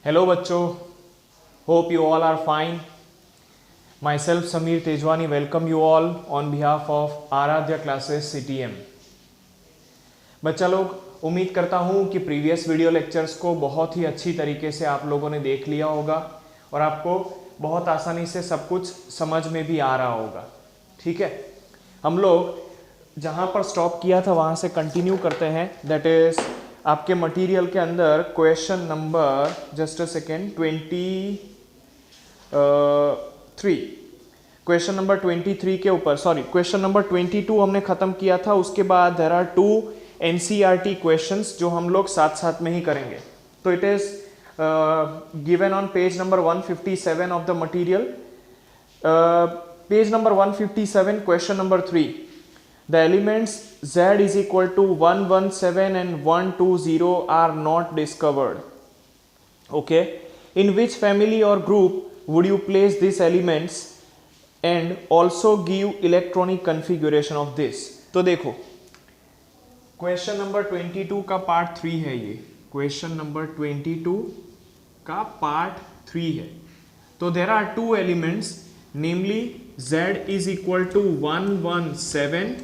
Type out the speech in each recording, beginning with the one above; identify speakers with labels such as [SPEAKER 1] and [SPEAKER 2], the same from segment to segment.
[SPEAKER 1] Hello बच्चों, hope you all are fine. Myself Sameer Tejwani welcome you all on behalf of Aradhya classes CTM. बच्चा लोग, उम्मीद करता हूँ कि प्रीवियस वीडियो लेक्चर्स को बहुत ही अच्छी तरीके से आप लोगों ने देख लिया होगा और आपको बहुत आसानी से सब कुछ समझ में भी आ रहा होगा. ठीक है, हम लोग जहाँ पर स्टॉप किया था वहाँ से कंटिन्यू करते हैं. दैट इज आपके मटेरियल के अंदर question number just a second 23 question number 23 के ऊपर, सॉरी क्वेश्चन नंबर 22 हमने खत्म किया था. उसके बाद देयर आर 2 NCERT क्वेश्चंस जो हम लोग साथ साथ में ही करेंगे. तो it is given on page number 157 of the material. Page number 157 question number 3. The elements Z is equal to 117 and 120 are not discovered. Okay, in which family or group would you place these elements and also give electronic configuration of this? तो देखो, question number 22 का part 3 है. ये question number 22 का part 3 है. तो there are two elements, namely Z is equal to 117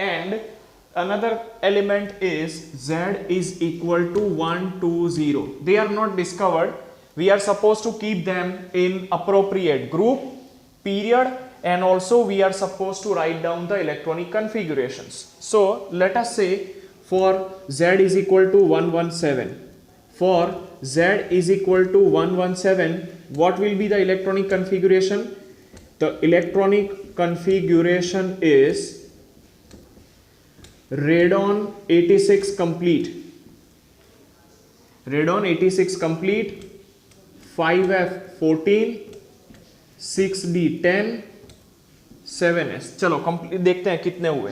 [SPEAKER 1] and another element is Z is equal to 120. They are not discovered. We are supposed to keep them in appropriate group, period, and also we are supposed to write down the electronic configurations. So let us say for Z is equal to 117. For Z is equal to 117, what will be the electronic configuration? The electronic configuration is Radon 86 complete, Radon 86 complete, 5F 14, 6D 10, 7S. चलो complete देखते हैं कितने हुए.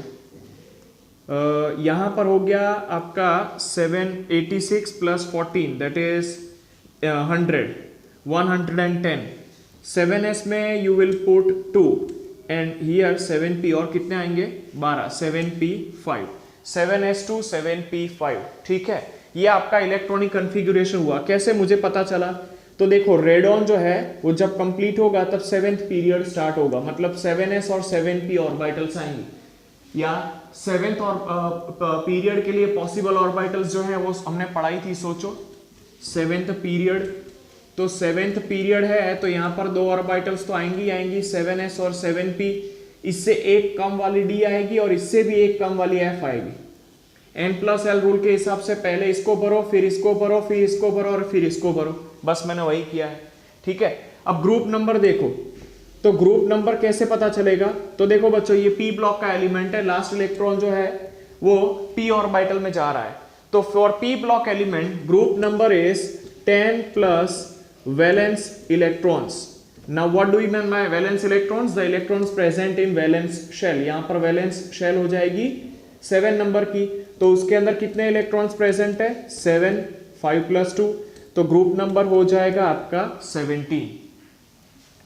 [SPEAKER 1] यहाँ पर हो गया आपका 786 प्लस 14 दैट इज 110. 7S में you will put 2 and here 7P और कितने आएंगे 12, 7P5, 7S2 7P5. ठीक है, ये आपका इलेक्ट्रॉनिक कॉन्फ़िगरेशन हुआ. कैसे मुझे पता चला? तो देखो, रेडॉन जो है वो जब कंप्लीट होगा तब 7th पीरियड स्टार्ट होगा, मतलब 7S और 7P ऑर्बिटल्स आएंगे. या 7th और पीरियड के लिए पॉसिबल ऑर्बिटल्स जो है वो हमने पढ़ाई थी. सोचो 7th पीरियड, तो 7th पीरियड है तो यहाँ पर 2 ऑर्बिटल्स तो आएंगी आएंगी, 7S और 7P. इससे एक कम वाली D आएगी और इससे भी एक कम वाली F आएगी. N+L रूल के हिसाब से पहले इसको भरो, फिर इसको भरो, फिर इसको भरो और फिर इसको भरो. बस मैंने वही किया है. ठीक है, अब ग्रुप नंबर देखो. तो ग्रुप नंबर कैसे पता चलेगा? तो देखो बच्चों, ये P ब्लॉक का एलिमेंट है. लास्ट इलेक्ट्रॉन जो है वो P ऑर्बिटल में जा रहा है. तो for P block element group number is 10 plus valence electrons. Now what do we mean by valence electrons? The electrons present in valence shell. यहाँ पर valence shell हो जाएगी 7 नंबर की. तो उसके अंदर कितने इलेक्ट्रॉन्स प्रेजेंट है? 7, 5 प्लस 2. तो ग्रुप नंबर हो जाएगा आपका 17.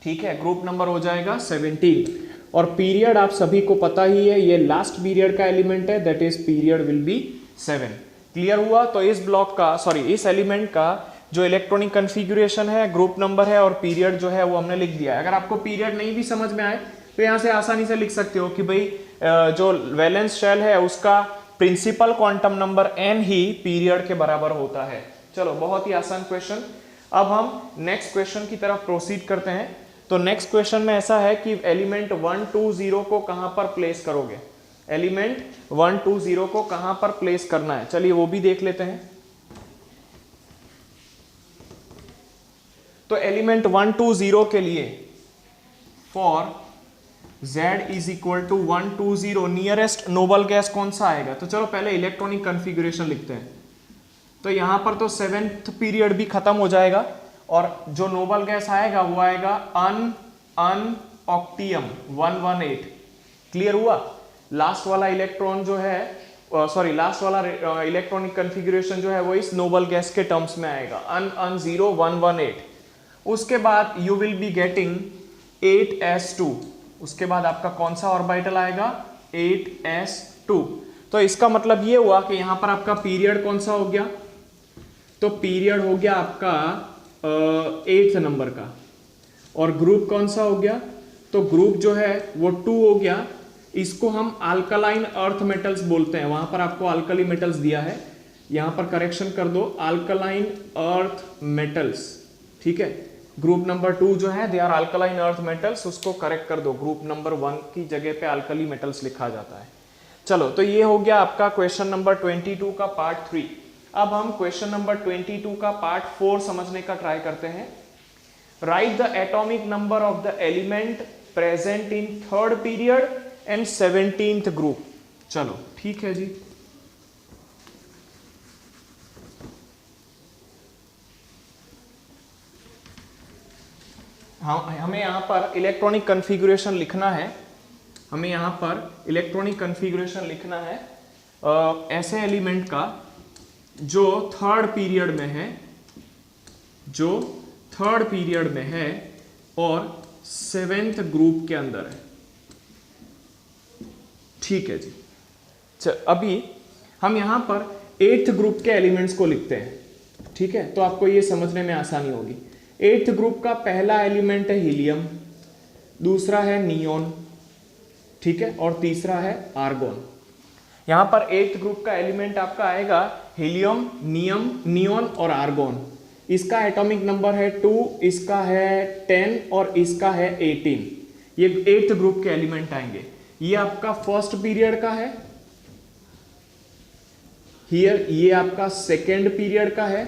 [SPEAKER 1] ठीक है, ग्रुप नंबर हो जाएगा 17. और पीरियड आप सभी को पता ही है, ये लास्ट पीरियड का एलिमेंट है, that is period will be 7. Clear हुआ? तो इस ब्लॉक का, सॉरी इस एलिमेंट का जो इलेक्ट्रॉनिक कॉन्फ़िगरेशन है, ग्रुप नंबर है और पीरियड जो है वो हमने लिख दिया है. अगर आपको पीरियड नहीं भी समझ में आए तो यहाँ से आसानी से लिख सकते हो कि भाई जो वैलेंस शेल है उसका प्रिंसिपल क्वांटम नंबर n ही पीरियड के बराबर होता है. चलो, बहुत ही आसान क्वेश्चन. अब हम नेक्स्ट क्वेश्चन की तरफ प्रोसीड करते हैं. तो नेक्स्ट क्वेश्चन में ऐसा है कि एलिमेंट 120 को कहां पर प्लेस करोगे? एलिमेंट 120 को कहां पर प्लेस करना है, चलिए वो भी देख लेते हैं. तो एलिमेंट 120 के लिए for Z is equal to 120 nearest noble gas कौन सा आएगा? तो चलो पहले इलेक्ट्रॉनिक कॉन्फ़िगरेशन लिखते हैं. तो यहां पर तो 7th पीरियड भी खत्म हो जाएगा और जो नोबल गैस आएगा वो आएगा ऑक्टियम 118. क्लियर हुआ? लास्ट वाला इलेक्ट्रॉन जो है, सॉरी लास्ट वाला इलेक्ट्रॉनिक कॉन्फ़िगरेशन जो है वो इस नोबल गैस के टर्म्स में आएगा, 118. उसके बाद you will be getting 8s2. उसके बाद आपका कौन सा ऑर्बिटल आएगा? 8s2. तो इसका मतलब ये हुआ कि यहां पर आपका पीरियड कौन सा हो गया? तो पीरियड हो गया आपका 8th नंबर का, और ग्रुप कौन सा हो गया, तो ग्रुप जो है वो 2 हो गया। इसको हम अल्कलाइन अर्थ मेटल्स बोलते हैं, वहां पर आपको अल्कली मेटल्स दिया है, यहां पर करेक्शन कर दो, अल्कलाइन अर्थ मेटल्स, ठीक है। ग्रुप नंबर 2 जो है they are alkaline earth metals, उसको करेक्ट कर दो, ग्रुप नंबर 1 की जगह पे अल्कली मेटल्स लिखा जाता है। चलो, तो ये हो गया आपका क्वेश्चन नंबर 22 का पार्ट 3। अब हम क्वेश्चन नंबर 22 का पार्ट 4 समझने का ट्राई करते हैं। Right the atomic number of the element present in 3rd period and 17th group. चलो ठीक है जी। हमें यहां पर इलेक्ट्रॉनिक कॉन्फ़िगरेशन लिखना है, हमें यहां पर इलेक्ट्रॉनिक कॉन्फ़िगरेशन लिखना है ऐसे एलिमेंट का जो 3rd पीरियड में है, जो 3rd पीरियड में है और 7th ग्रुप के अंदर है, ठीक है जी। अभी हम यहां पर 8th ग्रुप के एलिमेंट्स को लिखते हैं, ठीक है, तो आपको ये समझने में आसानी होगी। 8th ग्रुप का पहला एलिमेंट है हीलियम, दूसरा है नियोन, ठीक है, और तीसरा है आर्गोन। यहां पर 8th ग्रुप का एलिमेंट आपका आएगा हीलियम, नियोन और आर्गोन। इसका एटॉमिक नंबर है 2, इसका है 10 और इसका है 18। ये 8th ग्रुप के एलिमेंट आएंगे। ये आपका 1st पीरियड का है, हियर ये आपका 2nd पीरियड का है,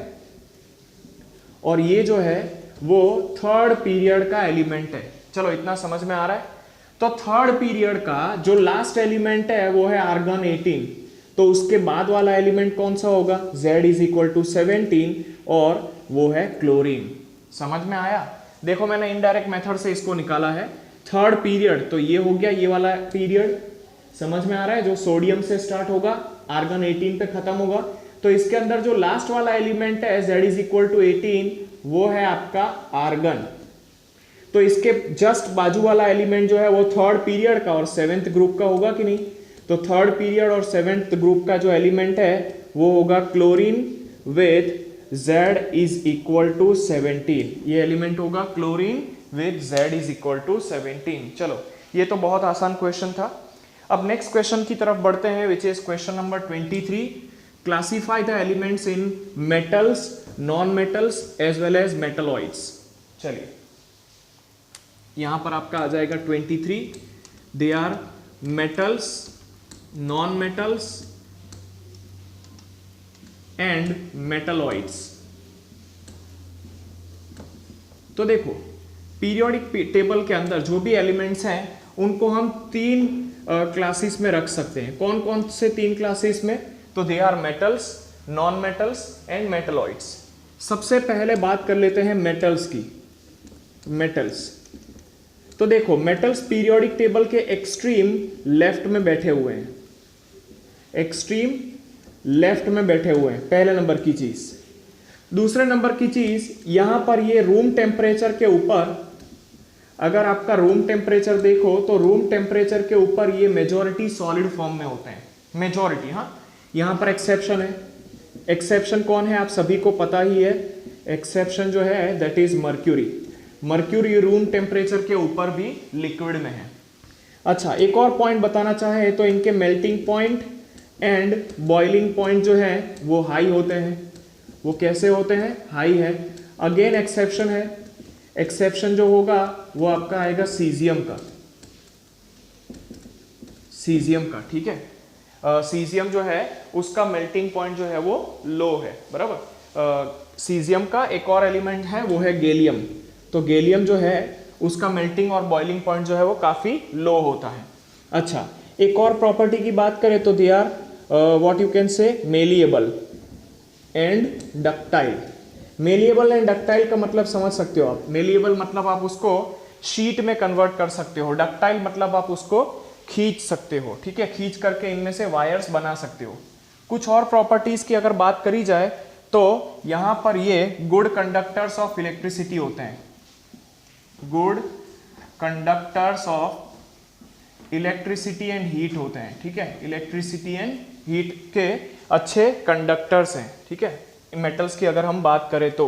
[SPEAKER 1] और ये जो है वो 3rd पीरियड का एलिमेंट है। चलो इतना समझ में आ रहा है। तो 3rd पीरियड का जो लास्ट एलिमेंट है वो है आर्गन 18, तो उसके बाद वाला एलिमेंट कौन सा होगा, Z इज इक्वल टू 17, और वो है क्लोरीन। समझ में आया? देखो मैंने इनडायरेक्ट मेथड से इसको निकाला है। 3rd पीरियड तो ये हो गया, ये वाला पीरियड समझ में आ रहा है, जो सोडियम से स्टार्ट होगा, आर्गन 18 पे खत्म होगा। तो इसके अंदर जो लास्ट वाला एलिमेंट है Z इज इक्वल टू 18, वो है आपका आर्गन। तो इसके जस्ट बाजू वाला एलिमेंट जो है वो 3rd पीरियड का और 7th ग्रुप का होगा कि नहीं, तो 3rd पीरियड और 7th ग्रुप का जो एलिमेंट है वो होगा chlorine with Z is equal to 17। ये एलिमेंट होगा chlorine with Z is equal to 17। चलो ये तो बहुत आसान क्वेश्चन था। अब नेक्स्ट क्वेश्चन की तरफ बढ़ते हैं, which is question number 23। Classify the elements in metals, non metals as well as metalloids. चलिए यहां पर आपका आ जाएगा 23, they are metals, non metals and metalloids. तो देखो पीरियोडिक टेबल के अंदर जो भी एलिमेंट्स हैं उनको हम 3 क्लासेस में रख सकते हैं। कौन कौन से 3 क्लासेस में, तो they are metals, non metals and metalloids. सबसे पहले बात कर लेते हैं मेटल्स की। मेटल्स तो देखो मेटल्स पीरियोडिक टेबल के एक्सट्रीम लेफ्ट में बैठे हुए हैं, एक्सट्रीम लेफ्ट में बैठे हुए हैं, पहले नंबर की चीज। दूसरे नंबर की चीज, यहां पर ये रूम टेम्परेचर के ऊपर, अगर आपका रूम टेम्परेचर देखो तो रूम टेम्परेचर के ऊपर ये मेजॉरिटी सॉलिड फॉर्म में होते हैं, मेजॉरिटी। हाँ, यहां पर एक्सेप्शन है। एक्सेप्शन कौन है आप सभी को पता ही है, एक्सेप्शन जो है that is mercury. Mercury room temperature के ऊपर भी लिक्विड में है। अच्छा, एक और पॉइंट बताना चाहे तो इनके melting point and boiling point जो है वो हाई होते हैं। वो कैसे होते हैं, हाई है। अगेन एक्सेप्शन है, एक्सेप्शन जो होगा वो आपका आएगा सीजियम का, सीजियम का, ठीक है। सीजियम जो है उसका मेल्टिंग पॉइंट जो है वो लो है, बराबर। सीजियम का एक और एलिमेंट है वो है गैलियम, तो गैलियम जो है उसका मेल्टिंग और बॉइलिंग पॉइंट जो है वो काफी लो होता है। अच्छा, एक और प्रॉपर्टी की बात करें तो they are what you can say malleable and ductile. Malleable and ductile का मतलब समझ सकते हो आप। मेलिएबल मतलब आप उसको शीट में कन्वर्ट कर सकते हो, डक्टाइल मतलब आप उसको खींच सकते हो, ठीक है, खींच करके इनमें से वायर्स बना सकते हो। कुछ और प्रॉपर्टीज की अगर बात करी जाए तो यहां पर ये गुड कंडक्टर्स ऑफ इलेक्ट्रिसिटी होते हैं, good conductors of electricity and heat होते हैं, ठीक है, इलेक्ट्रिसिटी एंड हीट के अच्छे कंडक्टर्स हैं, ठीक है। मेटल्स की अगर हम बात करें तो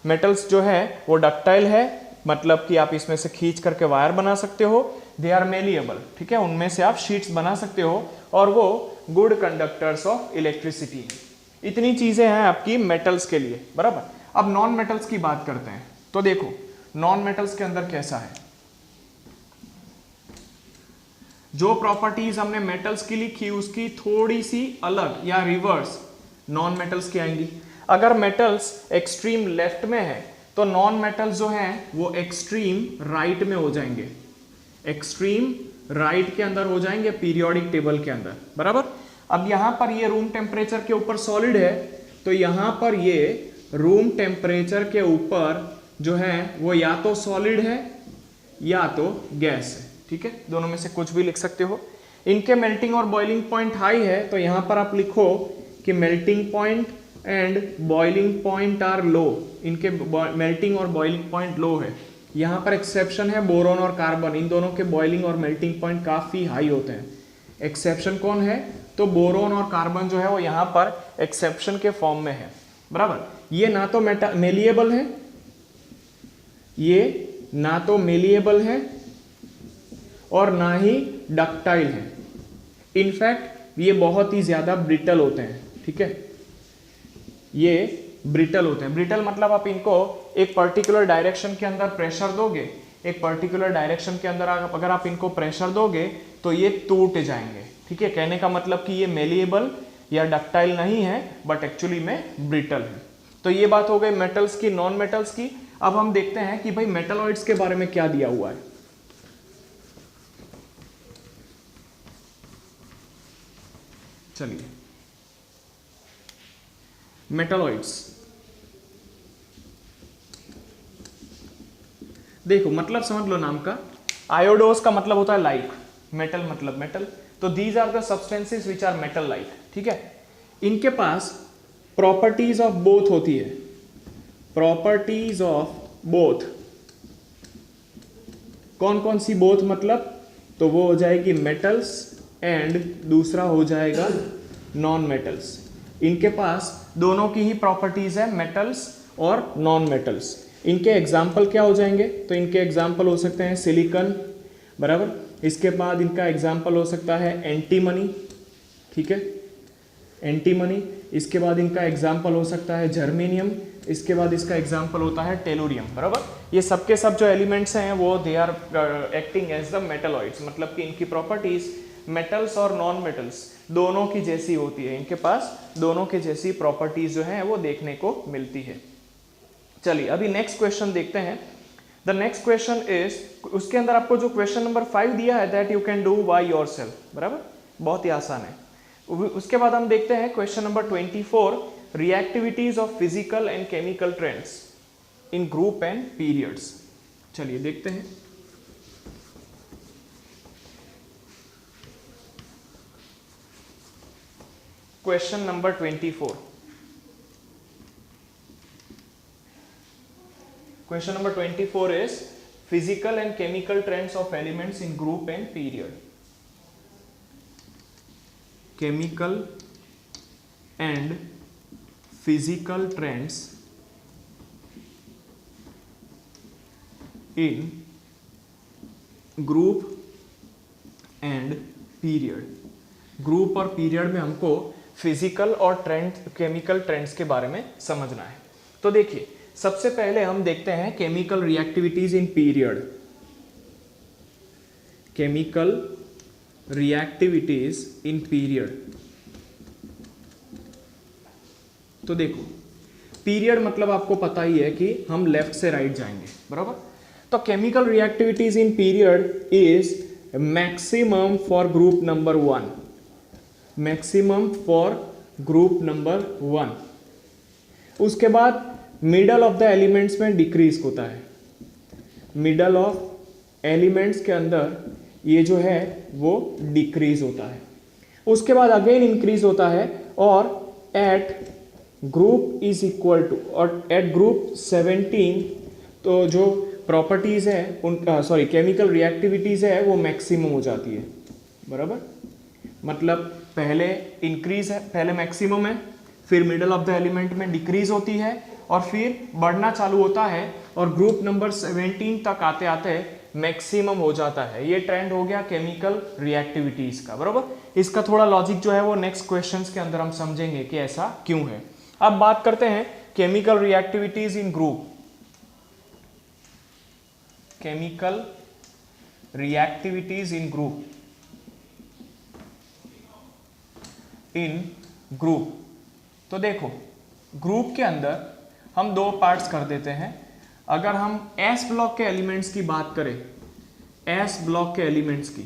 [SPEAKER 1] मेटल्स जो है वो डक्टाइल है, मतलब कि आप इसमें से खींच करके वायर बना सकते हो। दे आर मेलिएबल, ठीक है, उनमें से आप शीट्स बना सकते हो, और वो गुड कंडक्टर्स ऑफ इलेक्ट्रिसिटी है। इतनी चीजें हैं आपकी मेटल्स के लिए, बराबर। अब नॉन मेटल्स की बात करते हैं। तो देखो नॉन मेटल्स के अंदर कैसा है, जो प्रॉपर्टीज हमने मेटल्स की लिखी उसकी थोड़ी सी अलग या रिवर्स नॉन मेटल्स की आएंगी। अगर मेटल्स एक्सट्रीम लेफ्ट में है तो नॉन मेटल्स जो हैं वो एक्सट्रीम राइट में हो जाएंगे, एक्सट्रीम राइट के अंदर हो जाएंगे पीरियोडिक टेबल के अंदर, बराबर। अब यहां पर ये रूम टेम्परेचर के ऊपर सॉलिड है, तो यहां पर ये रूम टेम्परेचर के ऊपर जो है वो या तो सॉलिड है या तो गैस है, ठीक है, दोनों में से कुछ भी लिख सकते हो। इनके मेल्टिंग और बॉइलिंग पॉइंट हाई है, तो यहां पर आप लिखो कि melting point and boiling point are low, इनके मेल्टिंग और बॉइलिंग पॉइंट लो है। यहाँ पर एक्सेप्शन है बोरोन और कार्बन, इन दोनों के बॉइलिंग और मेल्टिंग पॉइंट काफी हाई होते हैं। एक्सेप्शन कौन है, तो बोरोन और कार्बन जो है वो यहाँ पर एक्सेप्शन के फॉर्म में है, बराबर। ये ना तो मेलिएबल है, ये ना तो मेलिएबल है और ना ही डक्टाइल है। इनफैक्ट ये बहुत ही ज्यादा ब्रिटल होते हैं, ठीक है, ये ब्रिटल होते हैं। ब्रिटल मतलब आप इनको एक पर्टिकुलर डायरेक्शन के अंदर प्रेशर दोगे, एक पर्टिकुलर डायरेक्शन के अंदर अगर आप इनको प्रेशर दोगे तो ये टूट जाएंगे, ठीक है। कहने का मतलब कि ये मेलिएबल या डक्टाइल नहीं है, बट एक्चुअली में ब्रिटल है। तो ये बात हो गई मेटल्स की, नॉन मेटल्स की। अब हम देखते हैं कि भाई मेटलॉइड्स के बारे में क्या दिया हुआ है। चलिए मेटलॉइड्स देखो, मतलब समझ लो नाम का। आयोडोस का मतलब होता है लाइक, मेटल मतलब मेटल, तो these are the substances which are metal like, ठीक है। इनके पास प्रॉपर्टीज ऑफ बोथ होती है, प्रॉपर्टीज ऑफ बोथ। कौन कौन सी बोथ मतलब, तो वो हो जाएगी मेटल्स एंड दूसरा हो जाएगा नॉन मेटल्स। इनके पास दोनों की ही प्रॉपर्टीज है, मेटल्स और नॉन मेटल्स। इनके एग्जाम्पल क्या हो जाएंगे, तो इनके एग्जाम्पल हो सकते हैं सिलिकॉन, बराबर। इसके बाद इनका एग्जाम्पल हो सकता है एंटीमनी, ठीक है, एंटीमनी। इसके बाद इनका एग्जाम्पल हो सकता है जर्मेनियम। इसके बाद इसका एग्जाम्पल होता है टेलुरियम, बराबर। ये सब के सब जो एलिमेंट्स हैं वो they are acting as the metalloids, मतलब कि इनकी प्रॉपर्टीज मेटल्स और नॉन मेटल्स दोनों की जैसी होती है। इनके पास दोनों की जैसी प्रॉपर्टीज जो है वो देखने को मिलती है। चलिए अभी नेक्स्ट क्वेश्चन देखते हैं। द नेक्स्ट क्वेश्चन इज, उसके अंदर आपको जो क्वेश्चन नंबर 5 दिया है, that you can do by yourself, बराबर, बहुत ही आसान है। उसके बाद हम देखते हैं question number 24, reactivities of physical and chemical trends in group and periods. चलिए देखते हैं। Question number 24, question number 24 is physical and chemical trends of elements in group and period. Chemical and physical trends in group and period. Group और period में हमको physical और trend, chemical trends के बारे में समझना है। तो देखिए सबसे पहले हम देखते हैं chemical reactivities in period. Chemical reactivities in period. तो देखो पीरियड मतलब आपको पता ही है कि हम लेफ्ट से राइट जाएंगे, बराबर। तो chemical reactivities in period is maximum for group number 1, maximum for group number 1। उसके बाद मिडल ऑफ द एलिमेंट्स में डिक्रीज होता है, मिडल ऑफ एलिमेंट्स के अंदर ये जो है वो डिक्रीज होता है। उसके बाद अगेन इंक्रीज होता है, और at group is equal to, और एट ग्रुप 17 तो जो प्रॉपर्टीज है उनका, सॉरी केमिकल रिएक्टिविटीज है वो मैक्सिमम हो जाती है, बराबर। मतलब पहले इंक्रीज है, पहले मैक्सिमम है, फिर मिडल ऑफ द एलिमेंट में डिक्रीज होती है और फिर बढ़ना चालू होता है और ग्रुप नंबर 17 तक आते आते मैक्सिमम हो जाता है। ये ट्रेंड हो गया केमिकल रिएक्टिविटीज का, बराबर। इसका थोड़ा लॉजिक जो है वो नेक्स्ट क्वेश्चंस के अंदर हम समझेंगे कि ऐसा क्यों है। अब बात करते हैं केमिकल रिएक्टिविटीज इन ग्रुप। केमिकल रिएक्टिविटीज इन ग्रुप, तो देखो ग्रुप के अंदर हम दो पार्ट्स कर देते हैं। अगर हम एस ब्लॉक के एलिमेंट्स की बात करें, एस ब्लॉक के एलिमेंट्स की,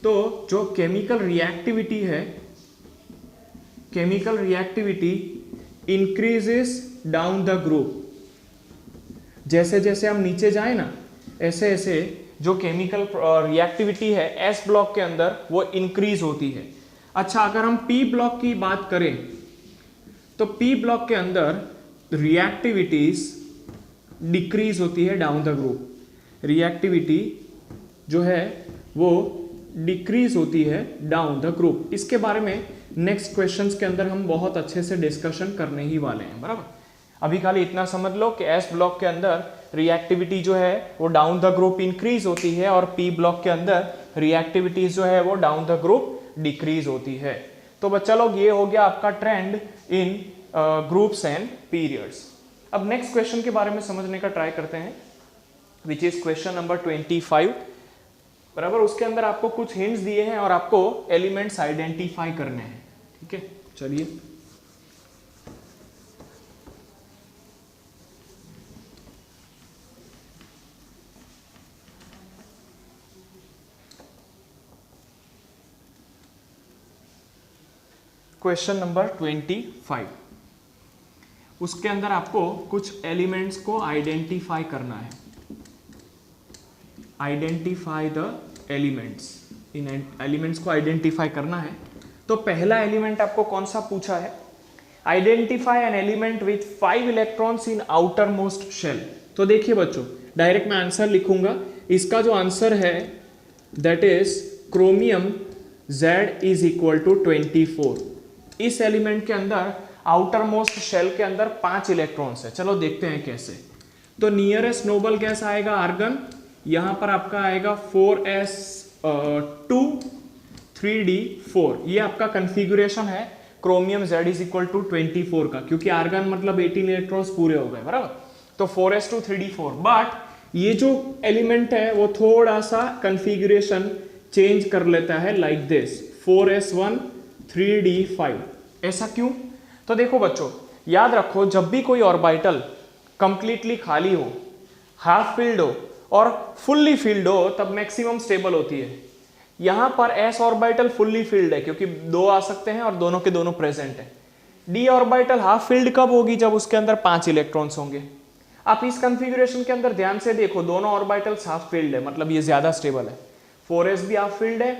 [SPEAKER 1] तो जो केमिकल रिएक्टिविटी है, chemical reactivity increases down the group. जैसे जैसे हम नीचे जाए ना, ऐसे ऐसे जो केमिकल रिएक्टिविटी है एस ब्लॉक के अंदर वो इंक्रीज होती है। अच्छा, अगर हम पी ब्लॉक की बात करें तो पी ब्लॉक के अंदर रिएक्टिविटीज डिक्रीज होती है डाउन द ग्रुप। रिएक्टिविटी जो है वो डिक्रीज होती है डाउन द ग्रुप। इसके बारे में नेक्स्ट क्वेश्चंस के अंदर हम बहुत अच्छे से डिस्कशन करने ही वाले हैं, बराबर। अभी खाली इतना समझ लो कि एस ब्लॉक के अंदर रिएक्टिविटी जो है वो डाउन द ग्रुप इंक्रीज होती है और पी ब्लॉक के अंदर रिएक्टिविटीज जो है वो डाउन द ग्रुप डिक्रीज होती है। तो बच्चा लोग ये हो गया आपका trend in groups and periods. अब नेक्स्ट क्वेश्चन के बारे में समझने का ट्राई करते हैं, विच इज क्वेश्चन नंबर 25, बराबर। उसके अंदर आपको कुछ हिंट्स दिए हैं और आपको एलिमेंट्स आइडेंटिफाई करने हैं, ठीक है। चलिए क्वेश्चन नंबर 25, उसके अंदर आपको कुछ एलिमेंट्स को आइडेंटिफाई करना है। Identify the elements, in elements को आइडेंटिफाई करना है। तो पहला एलिमेंट आपको कौन सा पूछा है? Identify an element with 5 electrons in outermost shell. तो देखिए बच्चों, डायरेक्ट मैं आंसर लिखूंगा। इसका जो आंसर है that is chromium Z is equal to 24। इस एलिमेंट के अंदर आउटर मोस्ट शेल के अंदर 5 इलेक्ट्रॉन्स है। चलो देखते हैं कैसे। तो नियरेस्ट नोबल गैस आएगा आर्गन, यहां पर आपका आएगा 4s2 3d4। ये आपका कन्फिगुरेशन है chromium Z is equal to 24 का, क्योंकि आर्गन मतलब 18 इलेक्ट्रॉन्स पूरे हो गए, बराबर। तो 4s2 3d4। बट ये जो एलिमेंट है वो थोड़ा सा कन्फिगुरेशन चेंज कर लेता है, लाइक दिस 4s1 3d5। ऐसा क्यों? तो देखो बच्चों, याद रखो, जब भी कोई ऑर्बिटल कंप्लीटली खाली हो, हाफ फिल्ड हो और फुल्ली फिल्ड हो, तब मैक्सिमम स्टेबल होती है। यहां पर s ऑर्बिटल फुल्ली फिल्ड है क्योंकि दो आ सकते हैं और दोनों के दोनों प्रेजेंट है। d ऑर्बिटल हाफ फिल्ड कब होगी? जब उसके अंदर 5 इलेक्ट्रॉन्स होंगे। आप इस कंफिगरेशन के अंदर ध्यान से देखो, दोनों ऑर्बिटल्स हाफ फिल्ड है, मतलब ये ज्यादा स्टेबल है। 4s भी हाफ फील्ड है,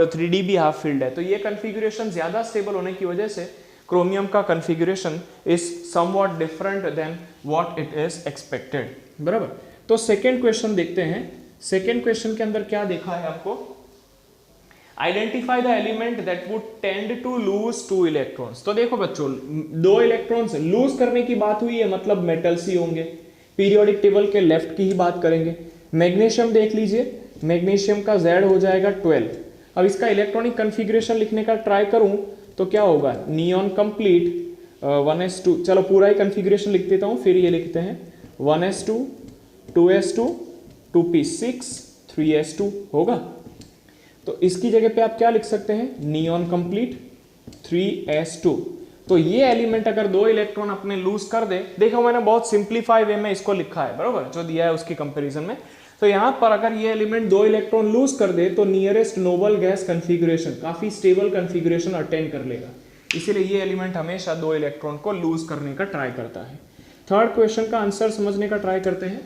[SPEAKER 1] 3d भी हाफ फील्ड है। तो ये कन्फिगरेशन ज्यादा स्टेबल होने की वजह से क्रोमियम का configuration is somewhat different than what it is expected, बराबर। तो सेकेंड क्वेश्चन देखते हैं। सेकेंड क्वेश्चन के अंदर क्या देखा है आपको? Identify the element that would tend to lose 2 electrons. तो देखो बच्चों, 2 इलेक्ट्रॉन्स लूज करने की बात हुई है, मतलब मेटल्स ही होंगे। पीरियोडिक टेबल के लेफ्ट की ही बात करेंगे। मैग्नीशियम देख लीजिए, मैग्नीशियम का Z हो जाएगा 12। अब इसका इलेक्ट्रॉनिक कन्फिग्रेशन लिखने का ट्राई करूं तो क्या होगा? Neon complete 1s2। चलो पूरा ही कन्फिग्रेशन लिख देता हूं, फिर ये लिखते हैं 1s2 2s2 2p6 3s2 होगा। तो इसकी जगह पे आप क्या लिख सकते हैं? Neon complete 3s2। तो ये एलिमेंट अगर 2 इलेक्ट्रॉन अपने लूज कर दे, देखो मैंने बहुत सिंप्लीफाई वे में इसको लिखा है, बराबर, जो दिया है उसकी कंपैरिजन में। तो यहां पर अगर ये एलिमेंट 2 इलेक्ट्रॉन लूज कर दे तो नियरेस्ट नोबल गैस कन्फिगरेशन, काफी स्टेबल कन्फिगरेशन अटेंड कर लेगा। इसीलिए ये एलिमेंट हमेशा 2 इलेक्ट्रॉन को लूज करने का ट्राई करता है। थर्ड क्वेश्चन का आंसर समझने का ट्राई करते हैं।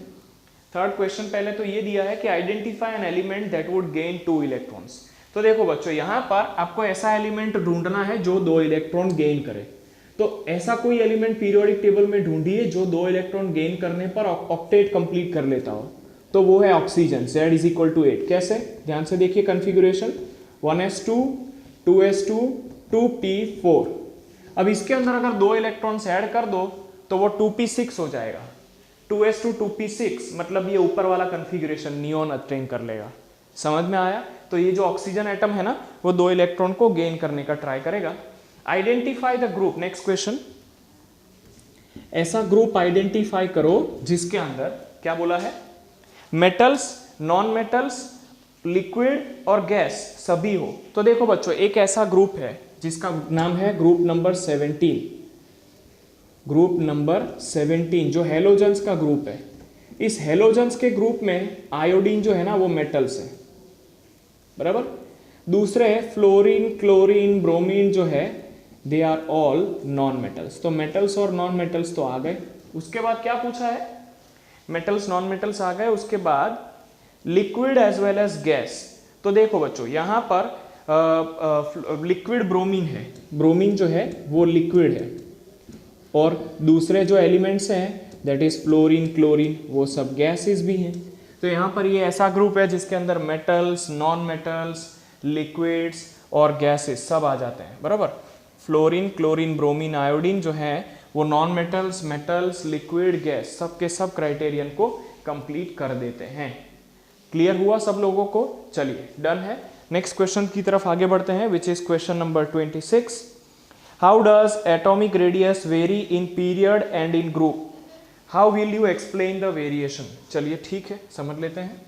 [SPEAKER 1] थर्ड क्वेश्चन पहले तो ये दिया है कि identify an element that would gain 2 electrons. तो देखो बच्चों, यहां पर आपको ऐसा एलिमेंट ढूंढना है जो 2 इलेक्ट्रॉन गेन करे। तो ऐसा कोई एलिमेंट पीरियोडिक टेबल में ढूंढिए जो 2 इलेक्ट्रॉन गेन करने पर ऑक्टेट कंप्लीट कर लेता हो। तो वो है oxygen, Z is equal to 8। कैसे? ध्यान से देखिए कन्फिगुरेशन 1s2 2s2 2p4। अब इसके अंदर अगर 2 इलेक्ट्रॉन्स ऐड कर दो तो वो 2p6 हो जाएगा, 2s2 2p6, मतलब ये ऊपर वाला कन्फिग्रेशन नियोन अटेन कर लेगा। समझ में आया? तो ये जो ऑक्सीजन एटम है ना वो 2 इलेक्ट्रॉन को गेन करने का ट्राई करेगा। Identify the group, next question, ऐसा ग्रुप आइडेंटिफाई करो जिसके अंदर क्या बोला है, मेटल्स, नॉन मेटल्स, लिक्विड और गैस सभी हो। तो देखो बच्चों, एक ऐसा ग्रुप है जिसका नाम है ग्रुप नंबर 17, ग्रुप नंबर 17 जो हेलोजेंस का ग्रुप है। इस हेलोजेंस के ग्रुप में आयोडीन जो है ना वो मेटल्स है, बराबर। दूसरे है फ्लोरीन, क्लोरीन, ब्रोमीन जो है they are all non metals. तो मेटल्स और नॉन मेटल्स तो आ गए। उसके बाद क्या पूछा है, मेटल्स नॉन मेटल्स आ गए। उसके बाद liquid as well as gas. तो देखो बच्चों, यहाँ पर लिक्विड ब्रोमीन है, ब्रोमीन जो है वो लिक्विड है, और दूसरे जो एलिमेंट्स हैं दैट इज फ्लोरीन, क्लोरीन, वो सब गैसेस भी हैं। तो यहाँ पर ये ऐसा ग्रुप है जिसके अंदर मेटल्स, नॉन मेटल्स, लिक्विड्स और गैसेस सब आ जाते हैं, बराबर। फ्लोरीन, क्लोरीन, ब्रोमीन, आयोडीन जो है वो non metals, metals, liquid, gas सब के सब क्राइटेरियन को कंप्लीट कर देते हैं। क्लियर हुआ सब लोगों को? चलिए डन है। नेक्स्ट क्वेश्चन की तरफ आगे बढ़ते हैं, which is question number 26। How does atomic radius very in period and in group? How will you explain the variation? चलिए ठीक है, समझ लेते हैं।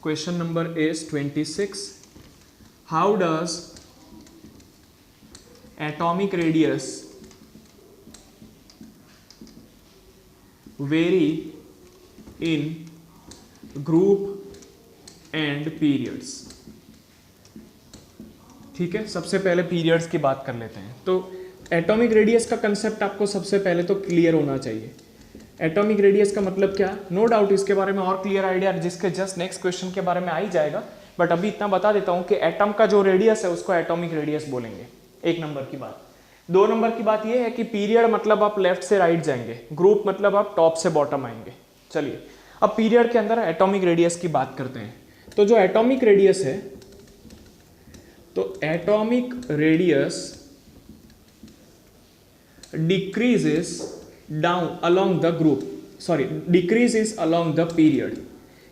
[SPEAKER 1] Question number is 26. How does atomic radius vary in group and periods? ठीक है, सबसे पहले पीरियड्स की बात कर लेते हैं। तो एटॉमिक रेडियस का कंसेप्ट आपको सबसे पहले तो क्लियर होना चाहिए। एटॉमिक रेडियस का मतलब क्या, नो डाउट इसके बारे में और क्लियर आइडिया जिसके जस्ट नेक्स्ट क्वेश्चन के बारे में आ ही जाएगा, बट अभी इतना बता देता हूं कि एटम का जो रेडियस है उसको एटॉमिक रेडियस बोलेंगे। 1 नंबर की बात। 2 नंबर की बात यह है कि पीरियड मतलब आप लेफ्ट से राइट जाएंगे, ग्रुप मतलब आप टॉप से बॉटम आएंगे। चलिए अब पीरियड के अंदर एटॉमिक रेडियस की बात करते हैं। तो जो एटॉमिक रेडियस है, तो atomic radius decreases down along the group, sorry decreases along the period.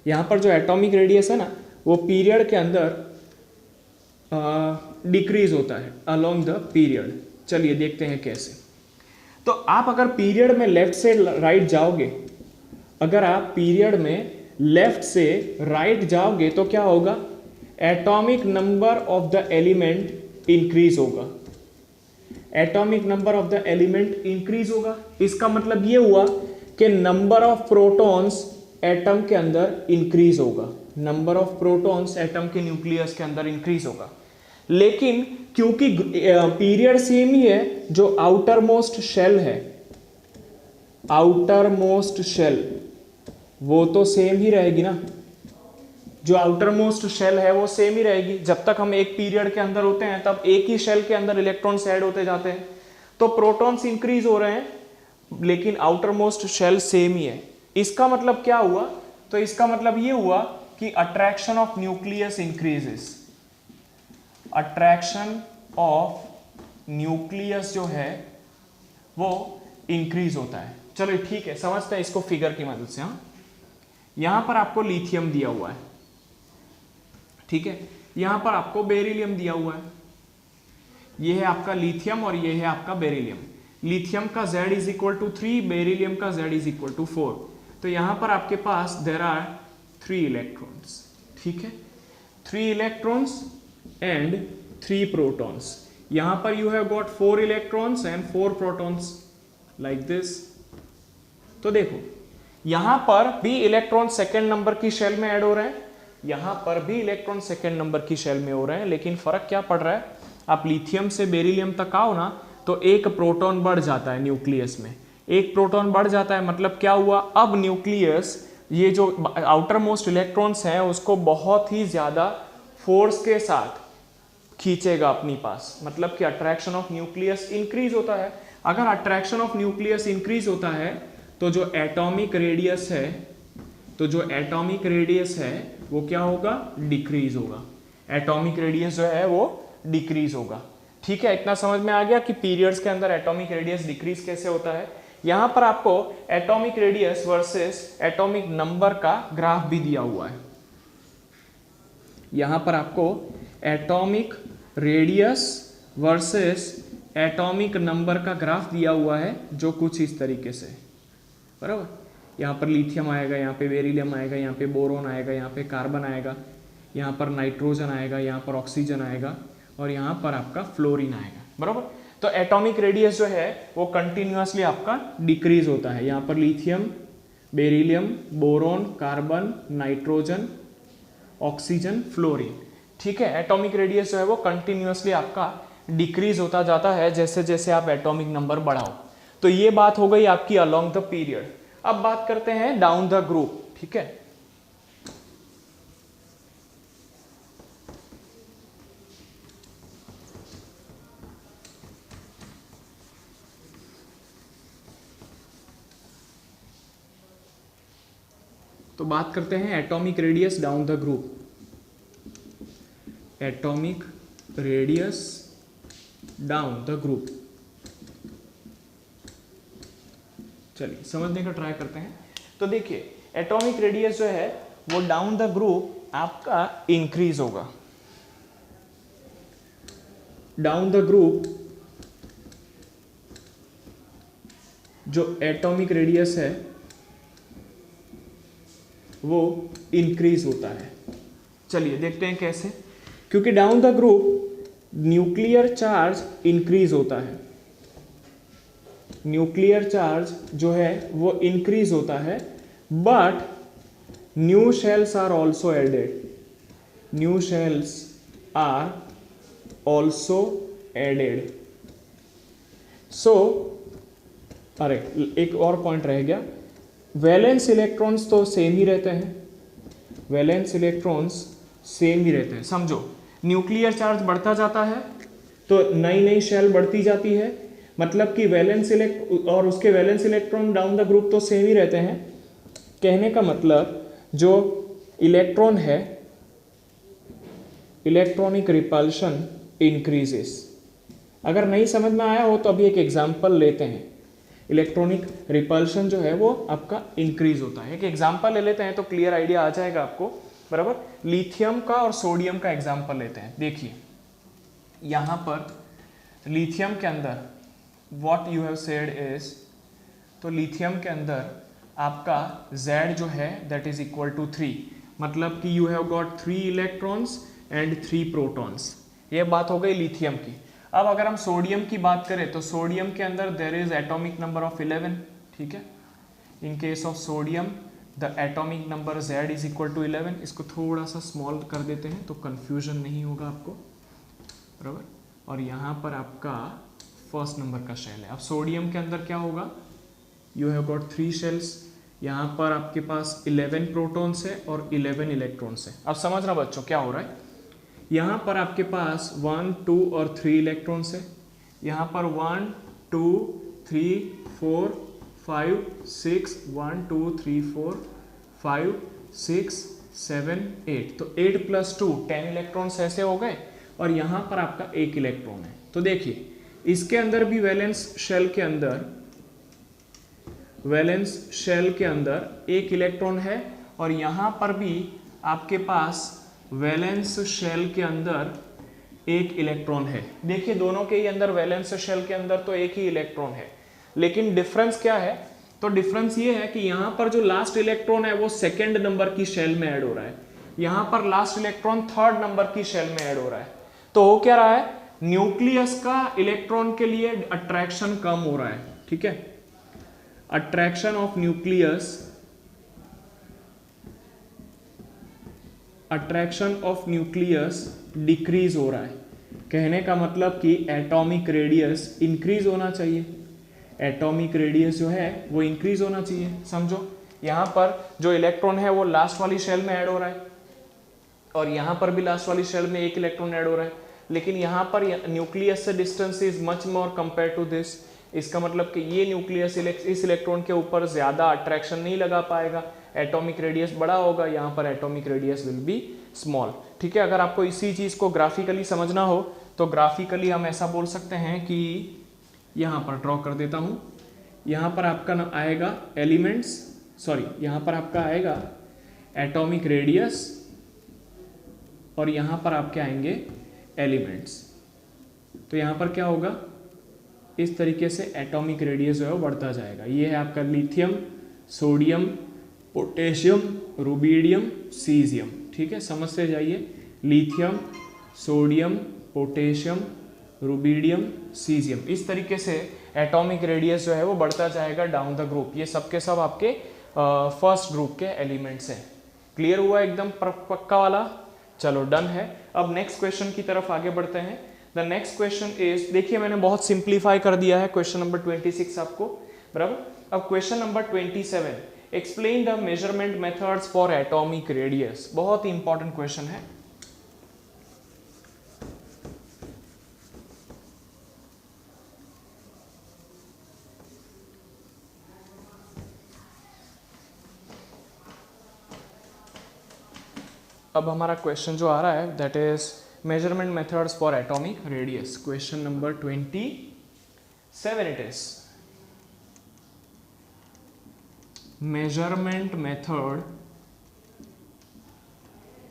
[SPEAKER 1] यहाँ पर जो एटॉमिक रेडियस है ना वो पीरियड के अंदर डिक्रीज होता है अलोंग द पीरियड। चलिए देखते हैं कैसे। तो आप अगर पीरियड में लेफ्ट से राइट जाओगे, अगर आप पीरियड में लेफ्ट से राइट जाओगे तो क्या होगा, atomic number of the element increase होगा, atomic number of the element increase होगा। इसका मतलब ये हुआ कि नंबर ऑफ प्रोटॉन्स एटम के अंदर इंक्रीज होगा, नंबर ऑफ प्रोटॉन्स एटम के न्यूक्लियस के अंदर इंक्रीज होगा। लेकिन क्योंकि पीरियड सेम ही है, जो आउटर मोस्ट शेल है, आउटर मोस्ट शेल वो तो सेम ही रहेगी ना, जो आउटर मोस्ट शेल है वो सेम ही रहेगी। जब तक हम एक पीरियड के अंदर होते हैं तब एक ही शेल के अंदर इलेक्ट्रॉन्स ऐड होते जाते हैं, तो प्रोटॉन्स इंक्रीज हो रहे हैं लेकिन आउटर मोस्ट शेल सेम ही है। इसका मतलब क्या हुआ, तो इसका मतलब ये हुआ कि attraction of nucleus increases, attraction of nucleus जो है वो इंक्रीज होता है। चलो ठीक है, समझते हैं इसको फिगर की मदद से। हाँ, यहां पर आपको लिथियम दिया हुआ है, ठीक है, यहां पर आपको बेरिलियम दिया हुआ है, ये है आपका लिथियम और ये है आपका बेरिलियम। लिथियम का Z is equal to 3, beryllium का Z इज इक्वल टू 4। तो यहां पर आपके पास देयर आर 3 इलेक्ट्रॉन्स, ठीक है, 3 इलेक्ट्रॉन्स एंड 3 प्रोटॉन्स। यहां पर you have got 4 electrons and 4 protons like this. तो देखो यहां पर भी इलेक्ट्रॉन सेकेंड नंबर की शेल में ऐड हो रहे हैं, यहां पर भी इलेक्ट्रॉन सेकेंड नंबर की शेल में हो रहे हैं, लेकिन फर्क क्या पड़ रहा है, आप लिथियम से बेरिलियम तक आओ ना तो एक प्रोटॉन बढ़ जाता है न्यूक्लियस में, एक प्रोटॉन बढ़ जाता है। मतलब क्या हुआ, अब न्यूक्लियस ये जो आउटर मोस्ट इलेक्ट्रॉन्स हैं उसको बहुत ही ज्यादा फोर्स के साथ खींचेगा अपनी पास, मतलब कि अट्रैक्शन ऑफ न्यूक्लियस इंक्रीज होता है। अगर अट्रैक्शन ऑफ न्यूक्लियस इंक्रीज होता है तो जो एटॉमिक रेडियस है तो जो एटॉमिक रेडियस है वो क्या होगा, डिक्रीज होगा। एटॉमिक रेडियस जो है वो डिक्रीज होगा। ठीक है, इतना समझ में आ गया कि पीरियड्स के अंदर एटॉमिक रेडियस डिक्रीज कैसे होता है। यहां पर आपको atomic radius versus atomic number का ग्राफ भी दिया हुआ है। यहां पर आपको atomic radius versus atomic number का ग्राफ दिया हुआ है, जो कुछ इस तरीके से, बराबर। यहाँ पर लिथियम आएगा, यहाँ पे बेरिलियम आएगा, यहाँ पे बोरोन आएगा, यहाँ पे कार्बन आएगा, यहाँ पर नाइट्रोजन आएगा, यहाँ पर ऑक्सीजन आएगा और यहाँ पर आपका फ्लोरीन आएगा, बराबर। तो एटॉमिक रेडियस जो है वो कंटिन्यूअसली आपका डिक्रीज होता है। यहाँ पर lithium, beryllium, boron, carbon, nitrogen, oxygen, fluorine. ठीक है, एटॉमिक रेडियस जो है वो कंटिन्यूअसली आपका डिक्रीज होता जाता है जैसे जैसे आप एटॉमिक नंबर बढ़ाओ। तो ये बात हो गई आपकी अलोंग द पीरियड। अब बात करते हैं डाउन द ग्रुप। ठीक है, तो बात करते हैं atomic radius down the group. Atomic radius down the group, चलिए समझने का ट्राई करते हैं। तो देखिए एटॉमिक रेडियस जो है वो डाउन द ग्रुप आपका इंक्रीज होगा। डाउन द ग्रुप जो एटॉमिक रेडियस है वो इंक्रीज होता है। चलिए देखते हैं कैसे। क्योंकि down the group nuclear charge increase होता है। न्यूक्लियर चार्ज जो है वो इंक्रीज होता है, but new shells are also added. New shells are also added. So अरे एक और पॉइंट रह गया, वैलेंस इलेक्ट्रॉन्स तो सेम ही रहते हैं। वैलेंस इलेक्ट्रॉन्स सेम ही रहते हैं। समझो, न्यूक्लियर चार्ज बढ़ता जाता है तो नई नई शेल बढ़ती जाती है, मतलब कि वैलेंस और उसके valence electron down the group तो सेम ही रहते हैं। कहने का मतलब जो इलेक्ट्रॉन है, इलेक्ट्रॉनिक रिपल्शन इंक्रीजेस। अगर नहीं समझ में आया हो तो अभी एक एग्जांपल लेते हैं। इलेक्ट्रॉनिक रिपल्शन जो है वो आपका इंक्रीज होता है। एक एग्जांपल ले लेते हैं तो क्लियर आइडिया आ जाएगा आपको, बराबर। लिथियम का और सोडियम का एग्जांपल लेते हैं। देखिए यहां पर लिथियम के अंदर what you have said is, तो लिथियम के अंदर आपका Z जो है दैट इज इक्वल टू 3, मतलब कि you have got 3 electrons and 3 protons. ये बात हो गई लिथियम की। अब अगर हम सोडियम की बात करें तो सोडियम के अंदर there is atomic number of 11। ठीक है, in case of sodium the atomic number Z is equal to 11। इसको थोड़ा सा स्मॉल कर देते हैं तो कंफ्यूजन नहीं होगा आपको, बराबर। और यहाँ पर आपका फर्स्ट नंबर का शेल है। अब सोडियम के अंदर क्या होगा, यू हैव गॉट 3 शेल्स, यहाँ पर आपके पास 11 प्रोटॉन्स है और 11 इलेक्ट्रॉन्स है। अब समझना बच्चों क्या हो रहा है, यहाँ पर आपके पास 1, 2 और 3 इलेक्ट्रॉन्स है। यहाँ पर 1, 2, 3, 4, 5, 6, 1, 2, 3, 4, 5, 6, 7, 8। तो 8 + 2 10 इलेक्ट्रॉन्स ऐसे हो गए और यहाँ पर आपका 1 इलेक्ट्रॉन है। तो देखिए इसके अंदर भी वैलेंस शेल के अंदर, वैलेंस शेल के अंदर 1 इलेक्ट्रॉन है और यहाँ पर भी आपके पास वैलेंस शेल के अंदर 1 इलेक्ट्रॉन है। देखिए दोनों के ही अंदर, वैलेंस शेल के अंदर तो 1 ही इलेक्ट्रॉन है, लेकिन डिफरेंस क्या है, तो डिफरेंस ये है कि यहाँ पर जो लास्ट इलेक्ट्रॉन है वो सेकेंड नंबर की शेल में ऐड हो रहा है, यहाँ पर लास्ट इलेक्ट्रॉन थर्ड नंबर की शेल में ऐड हो रहा है। तो हो क्या रहा है, न्यूक्लियस का इलेक्ट्रॉन के लिए अट्रैक्शन कम हो रहा है। ठीक है, attraction of nucleus, attraction of nucleus decrease हो रहा है। कहने का मतलब कि एटॉमिक रेडियस इंक्रीज होना चाहिए। एटॉमिक रेडियस जो है वो इंक्रीज होना चाहिए। समझो यहाँ पर जो इलेक्ट्रॉन है वो लास्ट वाली शेल में ऐड हो रहा है और यहाँ पर भी लास्ट वाली शेल में 1 इलेक्ट्रॉन ऐड हो रहा है, लेकिन यहाँ पर न्यूक्लियस से distance is much more compare to this. इसका मतलब कि ये न्यूक्लियस इस इलेक्ट्रॉन के ऊपर ज्यादा अट्रैक्शन नहीं लगा पाएगा, एटॉमिक रेडियस बड़ा होगा, यहाँ पर atomic radius will be small. ठीक है, अगर आपको इसी चीज़ को ग्राफिकली समझना हो तो ग्राफिकली हम ऐसा बोल सकते हैं कि यहाँ पर ड्रॉ कर देता हूँ। यहाँ पर आपका ना आएगा एलिमेंट्स, सॉरी यहाँ पर आपका आएगा एटॉमिक रेडियस और यहाँ पर आपके आएंगे एलिमेंट्स। तो यहाँ पर क्या होगा, इस तरीके से एटॉमिक रेडियस जो है वो बढ़ता जाएगा। ये है आपका lithium, sodium, potassium, rubidium, caesium. ठीक है, समझ से जाइए, lithium, sodium, potassium, rubidium, caesium, इस तरीके से एटॉमिक रेडियस जो है वो बढ़ता जाएगा डाउन द ग्रुप। ये सब के सब आपके फर्स्ट ग्रुप के एलिमेंट्स हैं। क्लियर हुआ एकदम पक्का वाला? चलो डन है। अब नेक्स्ट क्वेश्चन की तरफ आगे बढ़ते हैं। द नेक्स्ट क्वेश्चन इज, देखिए मैंने बहुत सिंप्लीफाई कर दिया है क्वेश्चन नंबर 26 आपको, बराबर। अब question number 27, explain the measurement methods for atomic radius. बहुत ही इंपॉर्टेंट क्वेश्चन है। अब हमारा क्वेश्चन जो आ रहा है that is measurement methods for atomic radius. Question number 27 it is, measurement method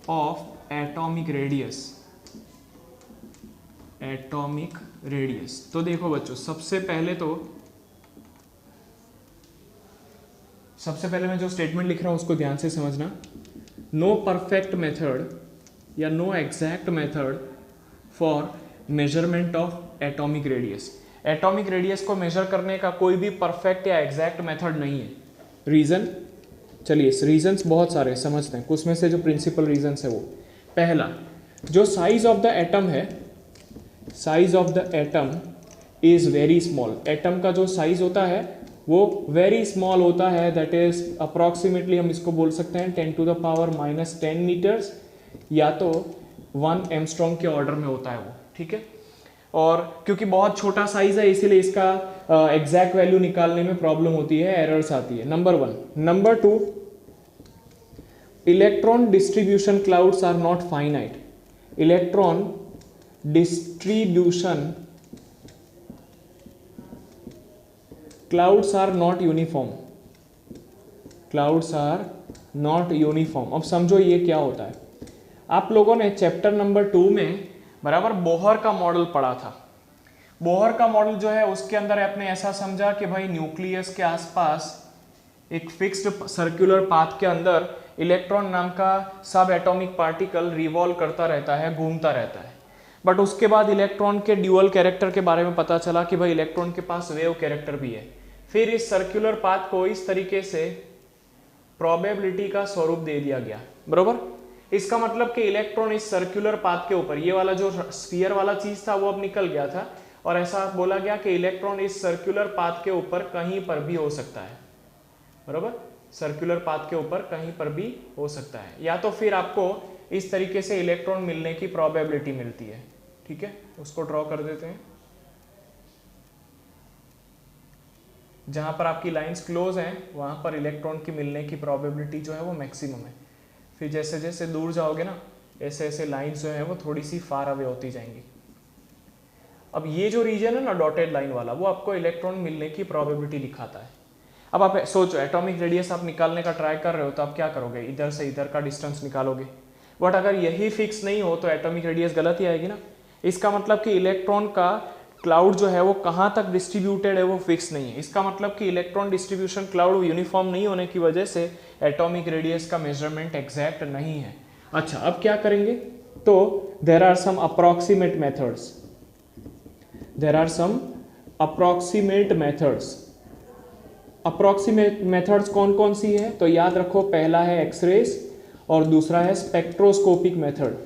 [SPEAKER 1] of atomic radius. Atomic radius, तो देखो बच्चों, सबसे पहले मैं जो स्टेटमेंट लिख रहा हूं उसको ध्यान से समझना। नो परफेक्ट मेथड या no exact method for measurement of atomic radius. Atomic radius को मेजर करने का कोई भी परफेक्ट या एग्जैक्ट मेथड नहीं है। रीजन, चलिए रीजंस बहुत सारे समझते हैं, कुछ में से जो प्रिंसिपल रीजंस है वो, पहला जो साइज ऑफ द एटम है, size of the atom is very small. Atom का जो साइज होता है वो वेरी स्मॉल होता है, दैट इज अप्रॉक्सीमेटली हम इसको बोल सकते हैं 10 to the power -10 मीटर्स, या तो 1 एंगस्ट्रॉम के ऑर्डर में होता है वो। ठीक है, और क्योंकि बहुत छोटा साइज है इसीलिए इसका एग्जैक्ट वैल्यू निकालने में प्रॉब्लम होती है, एरर्स आती है, number 1। Number 2, electron distribution clouds are not finite. Electron distribution clouds are not uniform. Clouds are not uniform. अब समझो ये क्या होता है। आप लोगों ने चैप्टर नंबर 2 में बराबर बोहर का मॉडल पढ़ा था। बोहर का मॉडल जो है उसके अंदर आपने ऐसा समझा कि भाई न्यूक्लियस के आसपास एक फिक्स्ड सर्कुलर पाथ के अंदर इलेक्ट्रॉन नाम का सब एटॉमिक पार्टिकल रिवॉल्व करता रहता है, घूमता रहता है। बट उसके बाद इलेक्ट्रॉन के ड्यूअल कैरेक्टर के बारे में पता चला कि भाई इलेक्ट्रॉन के पास वेव कैरेक्टर भी है। फिर इस सर्कुलर पाथ को इस तरीके से प्रोबेबिलिटी का स्वरूप दे दिया गया, बरोबर। इसका मतलब कि इलेक्ट्रॉन इस सर्कुलर पाथ के ऊपर, ये वाला जो स्फीयर वाला चीज था वो अब निकल गया था, और ऐसा बोला गया कि इलेक्ट्रॉन इस सर्कुलर पाथ के ऊपर कहीं पर भी हो सकता है, बरोबर। सर्कुलर पाथ के ऊपर कहीं पर भी हो सकता है, या तो फिर आपको इस तरीके से इलेक्ट्रॉन मिलने की प्रोबेबिलिटी मिलती है। ठीक है, उसको ड्रॉ कर देते हैं। जहां पर आपकी लाइंस क्लोज हैं वहां पर इलेक्ट्रॉन की मिलने की प्रोबेबिलिटी जो है वो मैक्सिमम है। फिर जैसे जैसे दूर जाओगे ना, ऐसे ऐसे लाइंस जो है वो थोड़ी सी फार अवे होती जाएंगी। अब ये जो रीजन है ना डॉटेड लाइन वाला, वो आपको इलेक्ट्रॉन मिलने की प्रोबेबिलिटी दिखाता है। अब आप सोचो, एटॉमिक रेडियस आप निकालने का ट्राई कर रहे हो तो आप क्या करोगे, इधर से इधर का डिस्टेंस निकालोगे। बट अगर यही फिक्स नहीं हो तो एटॉमिक रेडियस गलत ही आएगी ना। इसका मतलब कि इलेक्ट्रॉन का क्लाउड जो है वो कहाँ तक डिस्ट्रीब्यूटेड है वो फिक्स नहीं है। इसका मतलब कि इलेक्ट्रॉन डिस्ट्रीब्यूशन क्लाउड यूनिफॉर्म नहीं होने की वजह से एटॉमिक रेडियस का मेजरमेंट एग्जैक्ट नहीं है। अच्छा, अब क्या करेंगे, तो there are some approximate methods. There are some approximate methods. Approximate methods कौन कौन सी है, तो याद रखो, पहला है एक्सरेज और दूसरा है स्पेक्ट्रोस्कोपिक मेथड।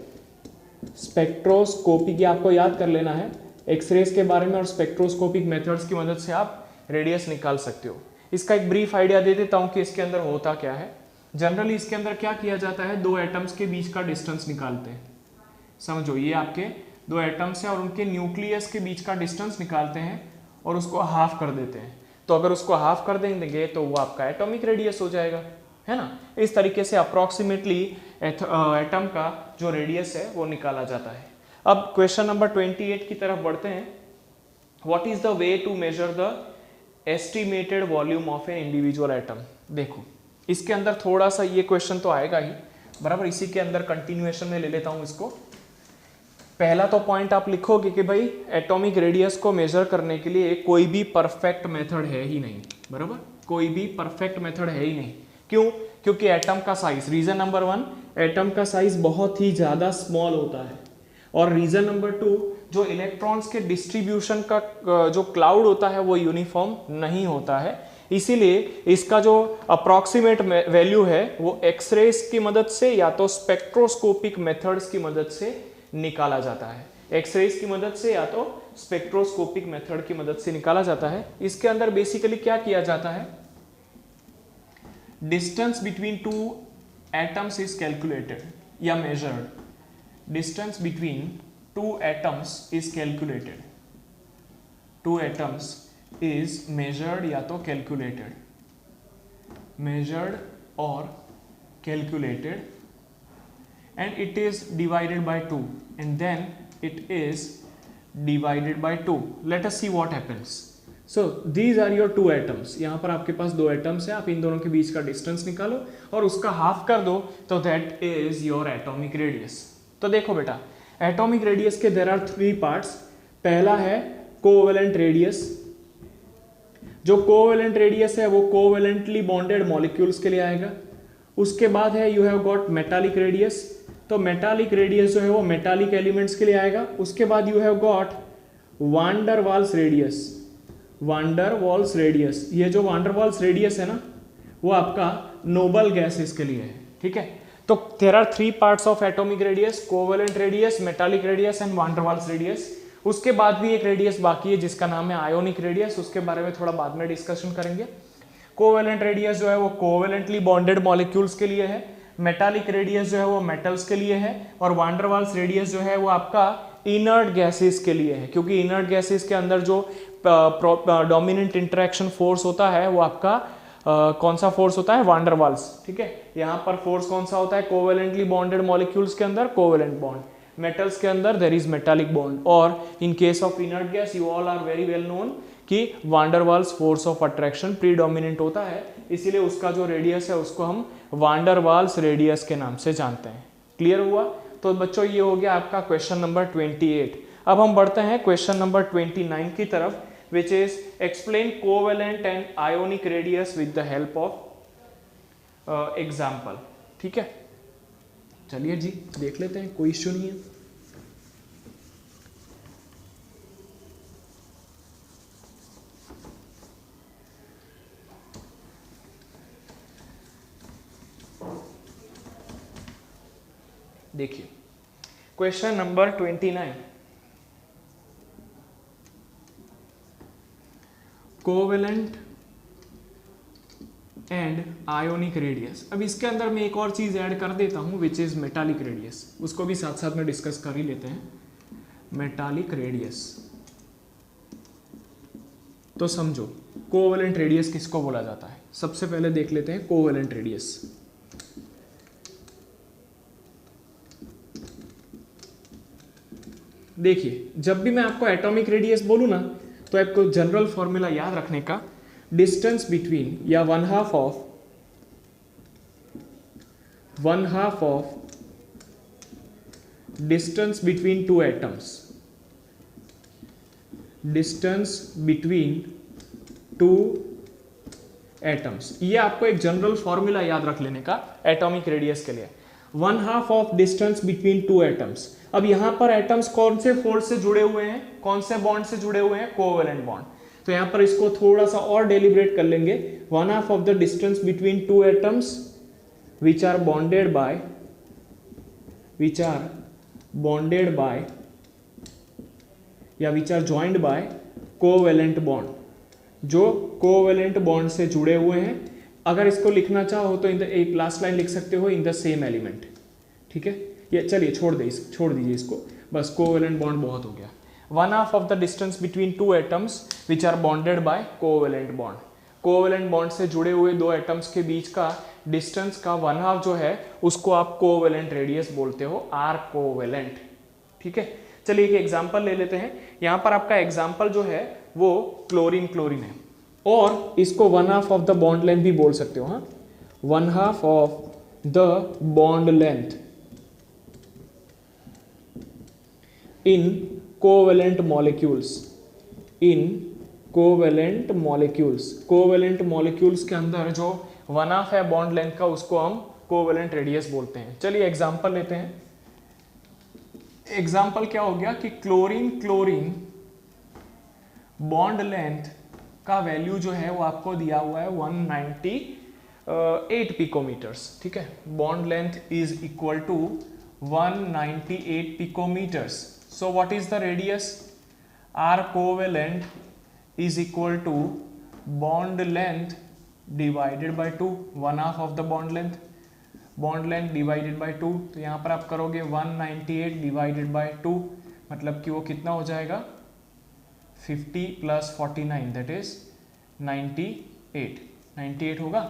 [SPEAKER 1] स्पेक्ट्रोस्कोपी की आपको याद कर लेना है, एक्सरेज के बारे में और स्पेक्ट्रोस्कोपिक मेथड्स की मदद से आप रेडियस निकाल सकते हो। इसका एक ब्रीफ आइडिया दे देता हूं कि इसके अंदर होता क्या है। जनरली इसके अंदर क्या किया जाता है, दो एटम्स के बीच का डिस्टेंस निकालते हैं। समझो, ये आपके दो एटम्स हैं और उनके न्यूक्लियस के बीच का डिस्टेंस निकालते हैं और उसको हाफ कर देते हैं। तो अगर उसको हाफ कर देंगे तो वो आपका एटॉमिक रेडियस हो जाएगा। है ना। इस तरीके से अप्रोक्सीमेटली एटम का जो रेडियस है वो निकाला जाता है। अब क्वेश्चन नंबर 28 की तरफ बढ़ते हैं। What is the way to measure the estimated volume of an individual atom. देखो इसके अंदर थोड़ा सा ये क्वेश्चन तो आएगा ही, बराबर, इसी के अंदर कंटिन्यूएशन में ले लेता हूं इसको। पहला तो पॉइंट आप लिखोगे कि भाई एटॉमिक रेडियस को मेजर करने के लिए कोई भी परफेक्ट मेथड है ही नहीं, बराबर, कोई भी परफेक्ट मेथड है ही नहीं। क्यों? क्योंकि एटम का साइज, रीजन नंबर 1, एटम का साइज बहुत ही ज्यादा स्मॉल होता है, और रीजन नंबर 2, जो इलेक्ट्रॉन्स के डिस्ट्रीब्यूशन का जो क्लाउड होता है वो यूनिफॉर्म नहीं होता है। इसीलिए इसका जो अप्रॉक्सीमेट वैल्यू है वो एक्सरेज की मदद से या तो स्पेक्ट्रोस्कोपिक मेथड्स की मदद से निकाला जाता है। एक्सरेज की मदद से या तो स्पेक्ट्रोस्कोपिक मेथड की मदद से निकाला जाता है। इसके अंदर बेसिकली क्या किया जाता है, distance between two atoms is calculated या measured. Distance between two atoms is calculated, two atoms is measured या तो कैलकुलेटेड, मेजर्ड और calculated, and it is divided by 2 and then it is divided by 2. Let us see what happens. So these are your two atoms. यहाँ पर आपके पास दो atoms हैं, आप इन दोनों के बीच का डिस्टेंस निकालो और उसका हाफ कर दो, तो that is your atomic radius. तो देखो बेटा, एटॉमिक रेडियस के there are 3 parts. पहला है कोवेलेंट रेडियस। जो कोवेलेंट रेडियस है वो कोवेलेंटली बॉन्डेड मॉलिक्यूल्स के लिए आएगा। उसके बाद है you have got metallic radius, तो मेटालिक रेडियस जो है वो मेटालिक एलिमेंट्स के लिए आएगा। उसके बाद you have got van der Waals radius, van der Waals radius, ये जो वांडर वाल्स रेडियस है ना वो आपका नोबल गैसेस के लिए है, ठीक है। तो there are 3 parts of atomic radius, covalent radius, metallic radius and van der Waals radius. उसके बाद भी एक रेडियस बाकी है जिसका नाम है आयोनिक रेडियस, उसके बारे में थोड़ा बाद में डिस्कशन करेंगे। कोवेलेंट रेडियस जो है वो कोवेलेंटली बॉन्डेड मॉलिक्यूल्स के लिए है, मेटालिक रेडियस जो है वो मेटल्स के लिए है, और वांडर वाल्स रेडियस जो है वो आपका इनर्ट गैसेस के लिए है, क्योंकि इनर्ट गैसेस के अंदर जो डोमिनेंट इंटरेक्शन फोर्स होता है वो आपका कौन सा फोर्स होता है, वांडर वाल्स, ठीक है। यहाँ पर फोर्स कौन सा होता है, कोवेलेंटली बॉन्डेड मॉलिक्यूल्स के अंदर कोवेलेंट बॉन्ड, मेटल्स के अंदर देयर इज मेटालिक बॉन्ड, और in case of inert gas you all are very well known कि van der Waals force of attraction predominant होता है, इसीलिए उसका जो रेडियस है उसको हम वांडर वाल्स रेडियस के नाम से जानते हैं। क्लियर हुआ? तो बच्चों ये हो गया आपका क्वेश्चन नंबर 28। अब हम बढ़ते हैं क्वेश्चन नंबर 29 की तरफ, which is explain covalent and ionic radius with the help of example, ठीक है। चलिए जी देख लेते हैं, कोई इश्यू नहीं है। देखिए question number 29, covalent and ionic radius. अब इसके अंदर मैं एक और चीज ऐड कर देता हूं विच इज मेटालिक रेडियस, उसको भी साथ साथ में डिस्कस कर ही लेते हैं। मेटालिक रेडियस, तो समझो कोवेलेंट रेडियस किसको बोला जाता है। सबसे पहले देख लेते हैं कोवेलेंट रेडियस। देखिए जब भी मैं आपको एटॉमिक रेडियस बोलूं ना तो आपको जनरल फॉर्मूला याद रखने का, डिस्टेंस बिटवीन या one half of distance between two atoms, distance between two atoms, ये आपको एक जनरल फॉर्मूला याद रख लेने का एटॉमिक रेडियस के लिए। 1/2 of distance between two atoms. अब यहां पर एटम्स कौन से फोर्स से जुड़े हुए हैं, कौन से बॉन्ड से जुड़े हुए हैं, कोवेलेंट बॉन्ड। तो यहां पर इसको थोड़ा सा और डेलिब्रेट कर लेंगे। 1/2 of the distance between two atoms which are bonded by या which are joined by covalent bond, जो कोवेलेंट बॉन्ड से जुड़े हुए हैं। अगर इसको लिखना चाहो तो एक लास्ट लाइन लिख सकते हो, इन द सेम एलिमेंट, ठीक है। ये चलिए छोड़ दीजिए इसको, बस कोवेलेंट बॉन्ड बहुत हो गया। 1/2 of the distance between two atoms which are bonded by covalent bond. Covalent bond से जुड़े हुए दो एटम्स के बीच का डिस्टेंस का 1/2 जो है उसको आप कोवेलेंट रेडियस बोलते हो, आर कोवेलेंट। ठीक है, चलिए एक एग्जांपल ले लेते हैं। यहां पर आपका एग्जांपल जो है वो क्लोरीन है, और इसको 1/2 ऑफ द बॉन्ड लेंथ भी बोल सकते हो। हाँ, 1/2 of the bond length in covalent molecules, in covalent molecules. Covalent molecules के अंदर जो 1/2 है बॉन्ड लेंथ का, उसको हम कोवेलेंट रेडियस बोलते हैं। चलिए एग्जांपल लेते हैं। एग्जांपल क्या हो गया कि क्लोरीन बॉन्ड लेंथ का वैल्यू जो है वो आपको दिया हुआ है 198 पिकोमीटर्स। ठीक है, bond length is equal to 198 picometers. So what is the radius? R covalent is equal to bond length divided by 2, 1/2 of the bond length divided by 2। तो यहाँ पर आप करोगे 198 divided by 2, मतलब कि वो कितना हो जाएगा 50 + 49 दैट इज 98 होगा।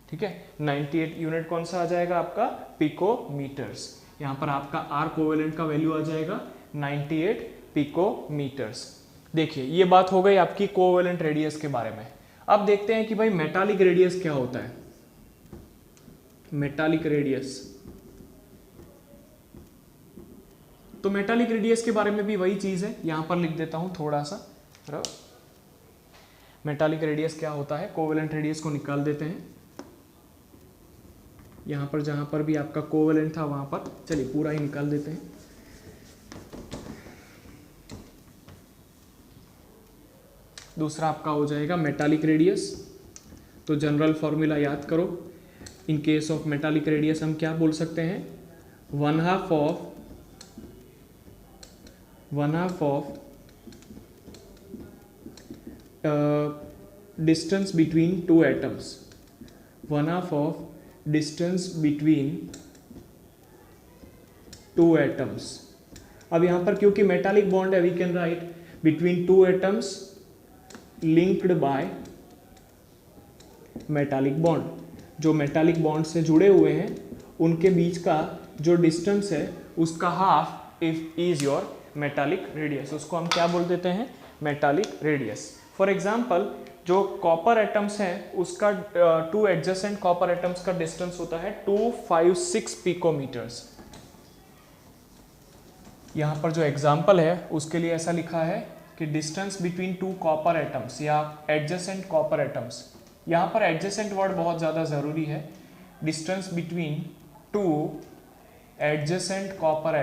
[SPEAKER 1] ठीक है, 98 यूनिट कौन सा आ जाएगा आपका? पिकोमीटर्स। यहाँ पर आपका आर कोवेलेंट का वैल्यू आ जाएगा 98 पिकोमीटर्स। देखिए ये बात हो गई आपकी कोवेलेंट रेडियस के बारे में। अब देखते हैं कि भाई मेटालिक रेडियस क्या होता है। मेटालिक रेडियस, तो मेटालिक रेडियस के बारे में भी वही चीज है, यहां पर लिख देता हूं थोड़ा सा। मेटालिक रेडियस क्या होता है, कोवेलेंट रेडियस को निकाल देते हैं। यहां पर जहां पर भी आपका कोवेलेंट था वहां पर, चलिए पूरा ही निकाल देते हैं। दूसरा आपका हो जाएगा मेटालिक रेडियस। तो जनरल फॉर्मूला याद करो। In case of metallic radius हम क्या बोल सकते हैं? 1/2 of distance between two atoms, 1/2 of distance between two atoms. अब यहां पर क्योंकि मेटालिक बॉन्ड है, we can write between two atoms linked by metallic bond. जो मेटालिक बॉन्ड से जुड़े हुए हैं उनके बीच का जो डिस्टेंस है उसका half if is your metallic radius, उसको हम क्या बोल देते हैं? Metallic radius. फॉर एग्जांपल जो कॉपर एटम्स हैं उसका 2 एडजेसेंट कॉपर एटम्स का डिस्टेंस होता है 256 पिकोमीटर्स। यहां पर जो एग्जांपल है उसके लिए ऐसा लिखा है कि डिस्टेंस बिटवीन 2 कॉपर एटम्स या एडजेसेंट कॉपर एटम्स। यहाँ पर एडजेसेंट वर्ड बहुत ज़्यादा ज़रूरी है। Distance between 2 adjacent copper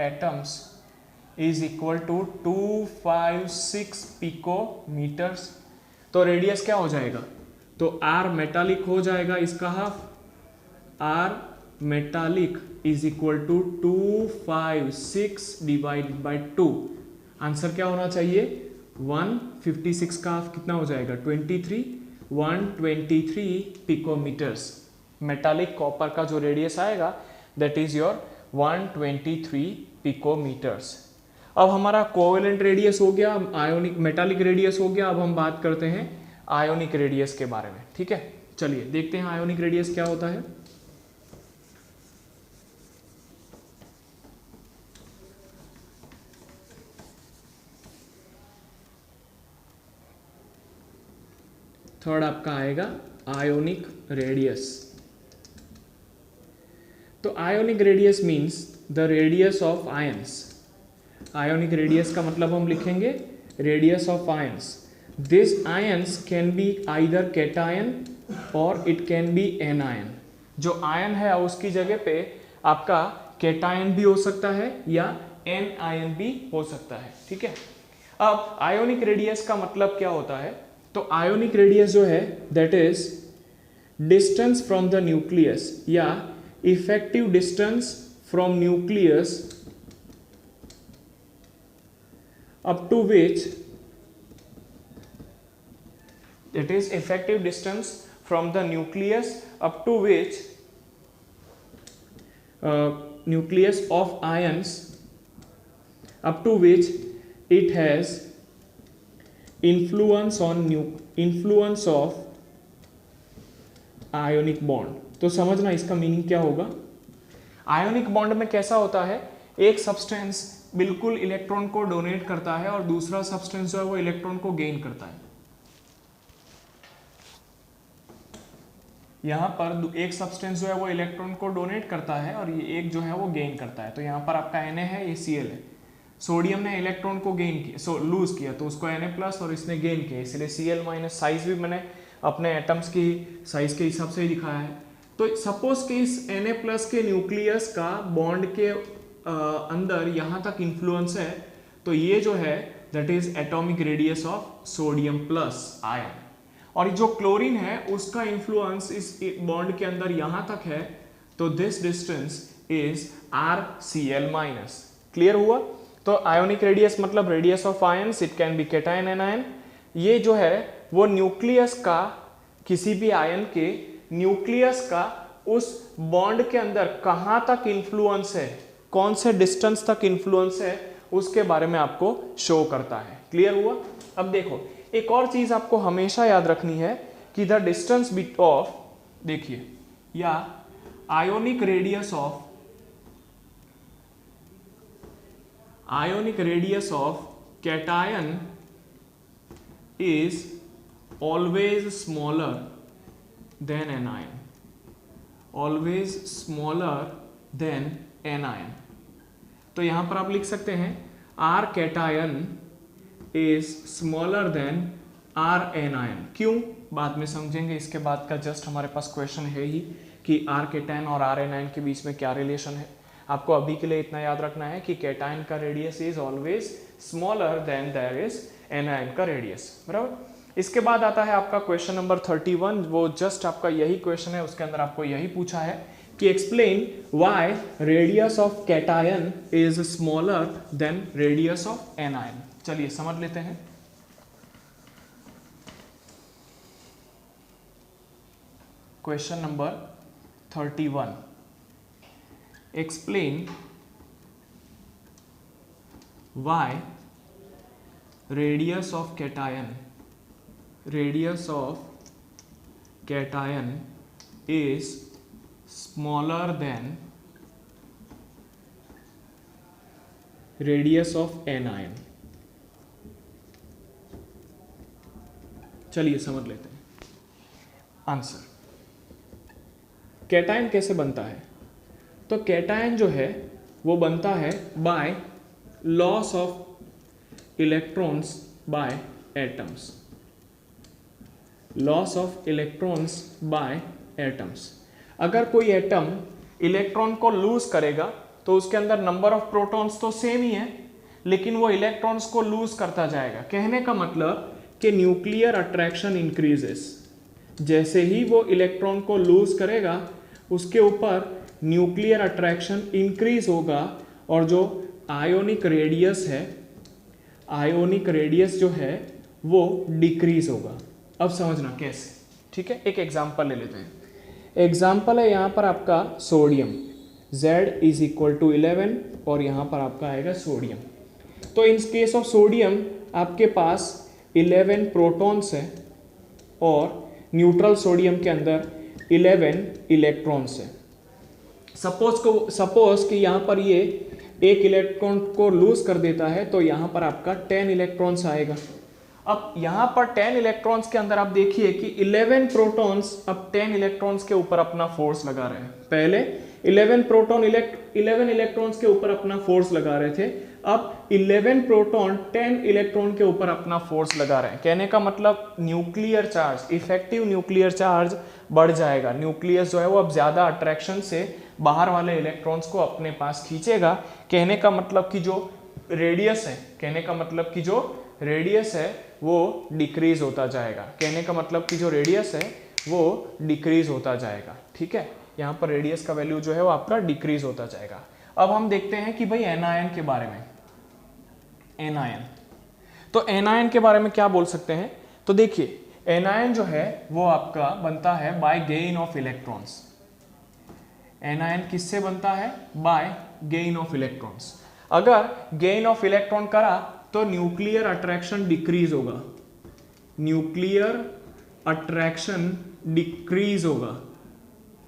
[SPEAKER 1] atoms is equal to 256 picometers. तो रेडियस क्या हो जाएगा? तो आर मेटालिक हो जाएगा इसका half, R metallic is equal to 256 divided by 2। Answer क्या होना चाहिए? 156 का हाफ कितना हो जाएगा? 23, 123 पिकोमीटर्स। मेटालिक कॉपर का जो रेडियस आएगा दैट इज योर 123 पिकोमीटर्स। अब हमारा कोवेलेंट रेडियस हो गया, आयोनिक मेटालिक रेडियस हो गया। अब हम बात करते हैं आयोनिक रेडियस के बारे में। ठीक है, चलिए देखते हैं आयोनिक रेडियस क्या होता है। थर्ड आपका आएगा आयोनिक रेडियस। तो ionic radius means the radius of ions. Ionic radius का मतलब हम लिखेंगे radius of ions. This ions can be either cation और इट कैन बी एनायन। जो आयन है उसकी जगह पे आपका कैटायन भी हो सकता है या एन आयन भी हो सकता है। ठीक है, अब आयोनिक रेडियस का मतलब क्या होता है? तो आयोनिक रेडियस जो है that is distance from the nucleus या effective distance from nucleus up to which, it is effective distance from the nucleus up to which nucleus of ions up to which it has influence of ionic bond. तो समझना इसका meaning क्या होगा। Ionic bond में कैसा होता है, एक सब्सटेंस बिल्कुल इलेक्ट्रॉन को डोनेट करता है और दूसरा सब्सटेंस जो है वो इलेक्ट्रॉन को गेन करता है। यहाँ पर एक सब्सटेंस जो है वो इलेक्ट्रॉन को डोनेट करता है और ये एक जो है वो गेन करता है। तो यहाँ पर आपका Na है, ये Cl है। सोडियम ने इलेक्ट्रॉन को गेन किया, लूज किया, तो उसको Na+ और इसने गेन किया, इसलिए Cl-। साइज भी मैंने अपने एटम्स की साइज के हिसाब से ही दिखाया है। तो सपोज कि इस Na+ के न्यूक्लियस का बॉन्ड के अंदर यहाँ तक इन्फ्लुएंस है, तो ये जो है that is atomic radius of sodium plus ion. और जो क्लोरीन है उसका इन्फ्लुएंस इस बॉन्ड के अंदर यहां तक है, तो this distance is RCl-। Clear हुआ। तो आयोनिक रेडियस मतलब radius of ions, it can be cation anion. ये जो है वो न्यूक्लियस का, किसी भी आयन के न्यूक्लियस का उस बॉन्ड के अंदर कहां तक इन्फ्लुएंस है, कौन से डिस्टेंस तक इन्फ्लुएंस है, उसके बारे में आपको शो करता है। क्लियर हुआ। अब देखो एक और चीज आपको हमेशा याद रखनी है कि द डिस्टेंस बिट ऑफ, देखिए, या ionic radius of cation is always smaller then anion, always smaller then anion. तो यहां पर आप लिख सकते हैं R cation is smaller than R anion. क्यों, बाद में समझेंगे। इसके बाद का जस्ट हमारे पास क्वेश्चन है ही कि R कैटायन और R एनायन के बीच में क्या रिलेशन है। आपको अभी के लिए इतना याद रखना है कि कैटायन का radius is always smaller than there is anion का रेडियस, बराबर। इसके बाद आता है आपका क्वेश्चन नंबर 31, वो जस्ट आपका यही क्वेश्चन है, उसके अंदर आपको यही पूछा है कि explain why radius of cation is smaller than radius of anion. चलिए समझ लेते हैं। Question number 31, explain why radius of cation is smaller than radius of anion. चलिए समझ लेते हैं आंसर। कैटायन कैसे बनता है, तो कैटायन जो है वो बनता है by loss of electrons bye atoms, loss of electrons bye atoms. अगर कोई एटम इलेक्ट्रॉन को लूज करेगा तो उसके अंदर नंबर ऑफ प्रोटॉन्स तो सेम ही है, लेकिन वो इलेक्ट्रॉन्स को लूज करता जाएगा। कहने का मतलब कि न्यूक्लियर अट्रैक्शन इंक्रीजेस, जैसे ही वो इलेक्ट्रॉन को लूज करेगा उसके ऊपर न्यूक्लियर अट्रैक्शन इंक्रीज होगा और जो आयोनिक रेडियस है, आयोनिक रेडियस जो है वो डिक्रीज होगा। अब समझना कैसे, ठीक है। एक एग्जांपल ले लेते हैं। एग्जांपल है यहाँ पर आपका sodium, Z is equal to 11 और यहाँ पर आपका आएगा सोडियम। तो इन केस ऑफ सोडियम आपके पास 11 प्रोटॉन्स है और न्यूट्रल सोडियम के अंदर 11 इलेक्ट्रॉन्स है। सपोज कि यहाँ पर ये एक इलेक्ट्रॉन को लूज कर देता है तो यहाँ पर आपका 10 इलेक्ट्रॉन्स आएगा। अब यहाँ पर 10 इलेक्ट्रॉन्स के अंदर आप देखिए कि 11 प्रोटॉन्स अब 10 इलेक्ट्रॉन्स के ऊपर अपना फोर्स लगा रहे हैं। पहले 11 इलेक्ट्रॉन्स के ऊपर अपना फोर्स लगा रहे थे, अब 11 प्रोटॉन 10 इलेक्ट्रॉन के ऊपर अपना फोर्स लगा रहे हैं। कहने का मतलब nuclear charge, effective nuclear charge बढ़ जाएगा। न्यूक्लियस जो है वो अब ज्यादा अट्रैक्शन से बाहर वाले इलेक्ट्रॉन्स को अपने पास खींचेगा। कहने का मतलब कि जो रेडियस है, कहने का मतलब कि जो रेडियस है वो डिक्रीज होता जाएगा। कहने का मतलब कि जो रेडियस है वो डिक्रीज होता जाएगा, ठीक है। यहाँ पर रेडियस का वैल्यू जो है वो आपका डिक्रीज होता जाएगा। अब हम देखते हैं कि भाई एनायन के बारे में। एनायन, तो एनायन के बारे में क्या बोल सकते हैं, तो देखिए एनायन जो है वो आपका बनता है by gain of electrons. Anion किससे बनता है, बाय गेन ऑफ इलेक्ट्रॉन्स। अगर गेन ऑफ इलेक्ट्रॉन करा तो न्यूक्लियर अट्रैक्शन डिक्रीज होगा, न्यूक्लियर अट्रैक्शन डिक्रीज होगा,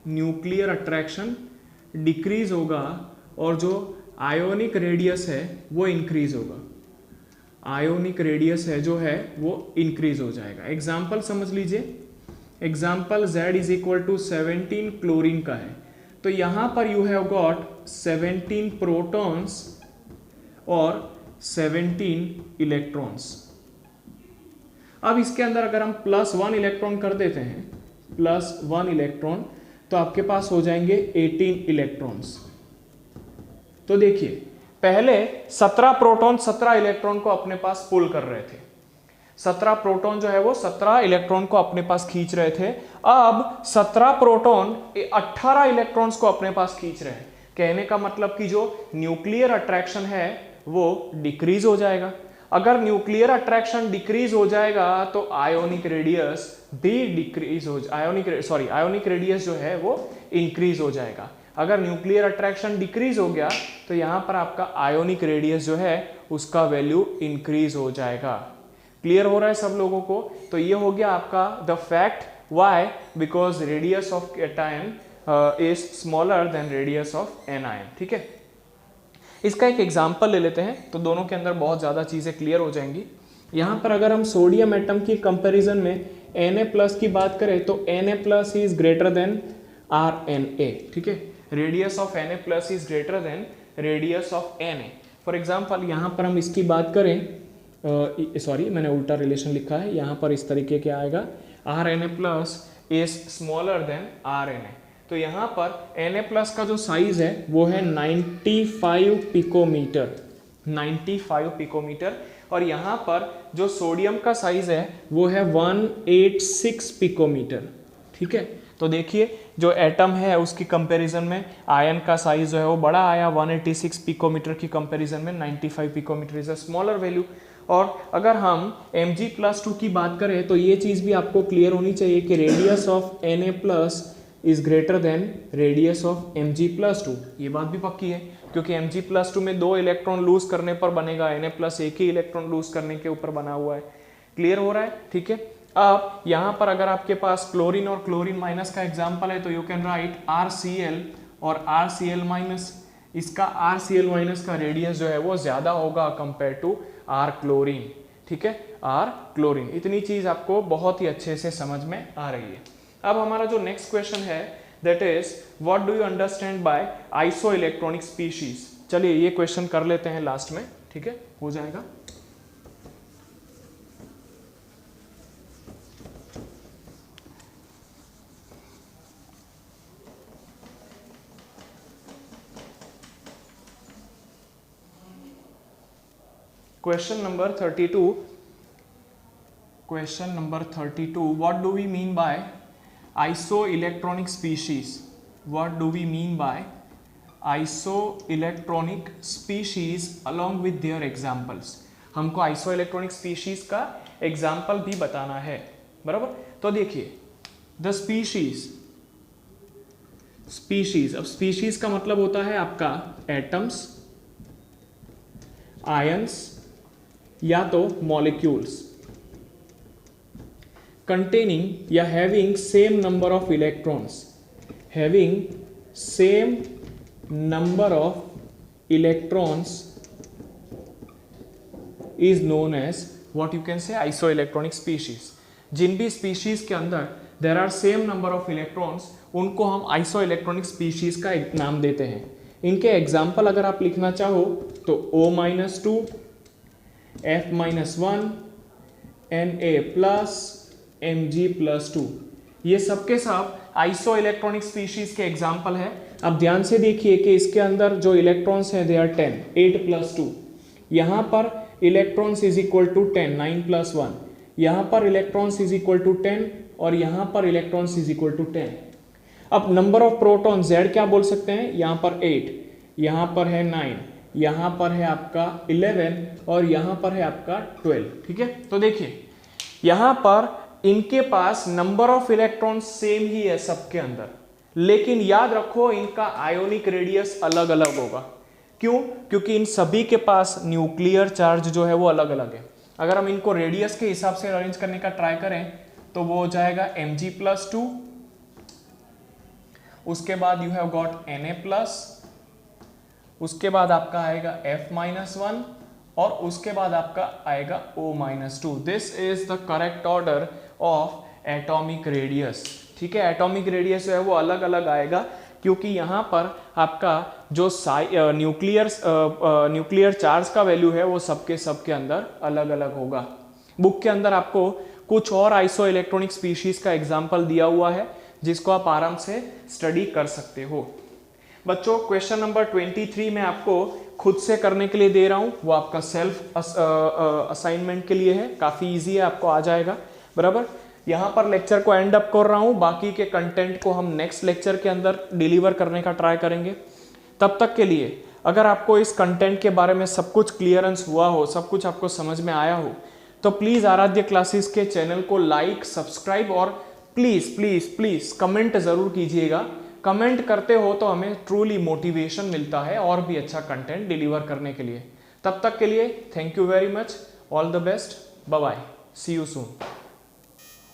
[SPEAKER 1] न्यूक्लियर अट्रैक्शन डिक्रीज होगा और जो आयोनिक रेडियस है वो इंक्रीज होगा, आयोनिक रेडियस है जो है वो इंक्रीज हो जाएगा। एग्जाम्पल समझ लीजिए, example Z is equal to 17 chlorine का है, तो यहां पर यू हैव गॉट 17 प्रोटॉन्स और 17 इलेक्ट्रॉन्स। अब इसके अंदर अगर हम +1 इलेक्ट्रॉन कर देते हैं, +1 इलेक्ट्रॉन, तो आपके पास हो जाएंगे 18 इलेक्ट्रॉन्स। तो देखिए पहले 17 प्रोटॉन 17 इलेक्ट्रॉन को अपने पास पुल कर रहे थे, 17 प्रोटॉन जो है वो 17 इलेक्ट्रॉन को अपने पास खींच रहे थे। अब 17 प्रोटॉन 18 इलेक्ट्रॉन्स को अपने पास खींच रहे हैं। कहने का मतलब कि जो न्यूक्लियर अट्रैक्शन है वो डिक्रीज हो जाएगा। अगर न्यूक्लियर अट्रैक्शन डिक्रीज हो जाएगा तो आयोनिक रेडियस भी डिक्रीज हो, आयोनिक रेडियस जो है वो इंक्रीज हो जाएगा। अगर न्यूक्लियर अट्रैक्शन डिक्रीज हो गया तो यहां पर आपका आयोनिक रेडियस जो है उसका वैल्यू इंक्रीज हो जाएगा। क्लियर हो रहा है सब लोगों को? तो ये हो गया आपका the fact why, because radius of cation is smaller than radius of anion. ठीक है, इसका एक एग्जांपल ले लेते हैं तो दोनों के अंदर बहुत ज़्यादा चीज़ें क्लियर हो जाएंगी। यहाँ पर अगर हम सोडियम एटम की कंपैरिजन में Na+ की बात करें तो Na+ is greater than Rna। ठीक है, radius of Na+ is greater than radius of Na। For example यहाँ पर हम इसकी बात करें, मैंने उल्टा रिलेशन लिखा है, यहाँ पर इस तरीके के आएगा Rna+ is smaller than Rna। तो यहाँ पर Na+ का जो साइज है वो है 95 पिकोमीटर, 95 पिकोमीटर, और यहाँ पर जो सोडियम का साइज है वो है 186 पिकोमीटर। ठीक है, तो देखिए जो एटम है उसकी कंपैरिजन में आयन का साइज जो है वो बड़ा आया, 186 पिकोमीटर की कंपैरिजन में 95 picometer is a smaller value. और अगर हम Mg+2 की बात करें तो ये चीज़ भी आपको क्लियर होनी चाहिए कि radius of Na+ is greater than radius of Mg+2। ये बात भी पक्की है क्योंकि Mg+2 में 2 इलेक्ट्रॉन लूज करने पर बनेगा, Na+ एक ही इलेक्ट्रॉन लूज करने के ऊपर बना हुआ है। क्लियर हो रहा है? ठीक है, अब यहाँ पर अगर आपके पास क्लोरीन और क्लोरीन माइनस का एग्जाम्पल है तो यू कैन राइट RCl और RCl-। इसका RCl- का रेडियस जो है वो ज्यादा होगा कंपेयर टू R क्लोरीन। ठीक है, R क्लोरीन। इतनी चीज आपको बहुत ही अच्छे से समझ में आ रही है। अब हमारा जो नेक्स्ट क्वेश्चन है that is what do you understand by iso electronic species. चलिए ये क्वेश्चन कर लेते हैं लास्ट में। ठीक है, हो जाएगा। Question number 32. Question number 32. What do we mean by isoelectronic species? What do we mean by isoelectronic species along with their examples? हमको isoelectronic species का एग्जाम्पल भी बताना है, बराबर। तो देखिए the species, अब species का मतलब होता है आपका एटम्स, आयंस या तो मॉलिक्यूल्स कंटेनिंग या having same number of electrons, having same number of electrons is known as what you can say isoelectronic species. जिन भी स्पीशीज के अंदर there are same number of electrons उनको हम iso electronic species का एक नाम देते हैं। इनके एग्जाम्पल अगर आप लिखना चाहो तो O-2, F-1, Na+, Mg+2, ये सबके सब आइसो इलेक्ट्रॉनिक स्पीशीज के एग्जाम्पल है। अब ध्यान से देखिए कि इसके अंदर जो इलेक्ट्रॉन्स हैं दे आर 10, 8+2, यहाँ पर इलेक्ट्रॉन्स इज इक्वल टू 10, 9+1, यहाँ पर इलेक्ट्रॉन्स इज इक्वल टू 10 और यहाँ पर इलेक्ट्रॉन्स इज इक्वल टू 10। अब नंबर ऑफ प्रोटॉन Z क्या बोल सकते हैं, यहाँ पर 8, यहाँ पर है 9, यहाँ पर है आपका 11 और यहाँ पर है आपका 12। ठीक है, तो देखिए यहाँ पर इनके पास नंबर ऑफ इलेक्ट्रॉन सेम ही है सबके अंदर, लेकिन याद रखो इनका आयोनिक रेडियस अलग अलग होगा। क्यों? क्योंकि इन सभी के पास न्यूक्लियर चार्ज जो है वो अलग अलग है। अगर हम इनको रेडियस के हिसाब से अरेंज करने का ट्राई करें तो वो हो जाएगा Mg+2, उसके बाद यू हैव गॉट Na+, उसके बाद आपका आएगा F-1 और उसके बाद आपका आएगा O-2। This is the correct order of atomic radius. ठीक है, एटॉमिक रेडियस जो है वो अलग अलग आएगा क्योंकि यहाँ पर आपका जो न्यूक्लियर चार्ज का वैल्यू है वो सबके अंदर अलग अलग होगा। बुक के अंदर आपको कुछ और आइसो इलेक्ट्रॉनिक स्पीशीज का एग्जाम्पल दिया हुआ है जिसको आप आराम से स्टडी कर सकते हो। बच्चों क्वेश्चन नंबर 23 में आपको खुद से करने के लिए दे रहा हूं, वो आपका सेल्फ असाइनमेंट के लिए है, काफी इजी है, आपको आ जाएगा। बराबर, यहां पर लेक्चर को एंड अप कर रहा हूं, बाकी के कंटेंट को हम नेक्स्ट लेक्चर के अंदर डिलीवर करने का ट्राई करेंगे। तब तक के लिए अगर आपको इस कंटेंट के बारे में सब कुछ क्लियरेंस हुआ हो, सब कुछ आपको समझ में आया हो, तो प्लीज आराध्य क्लासेस के चैनल को लाइक, सब्सक्राइब और प्लीज प्लीज प्लीज कमेंट जरूर कीजिएगा। कमेंट करते हो तो हमें ट्रूली मोटिवेशन मिलता है और भी अच्छा कंटेंट डिलीवर करने के लिए। तब तक के लिए thank you very much, all the best, bye bye, see you soon.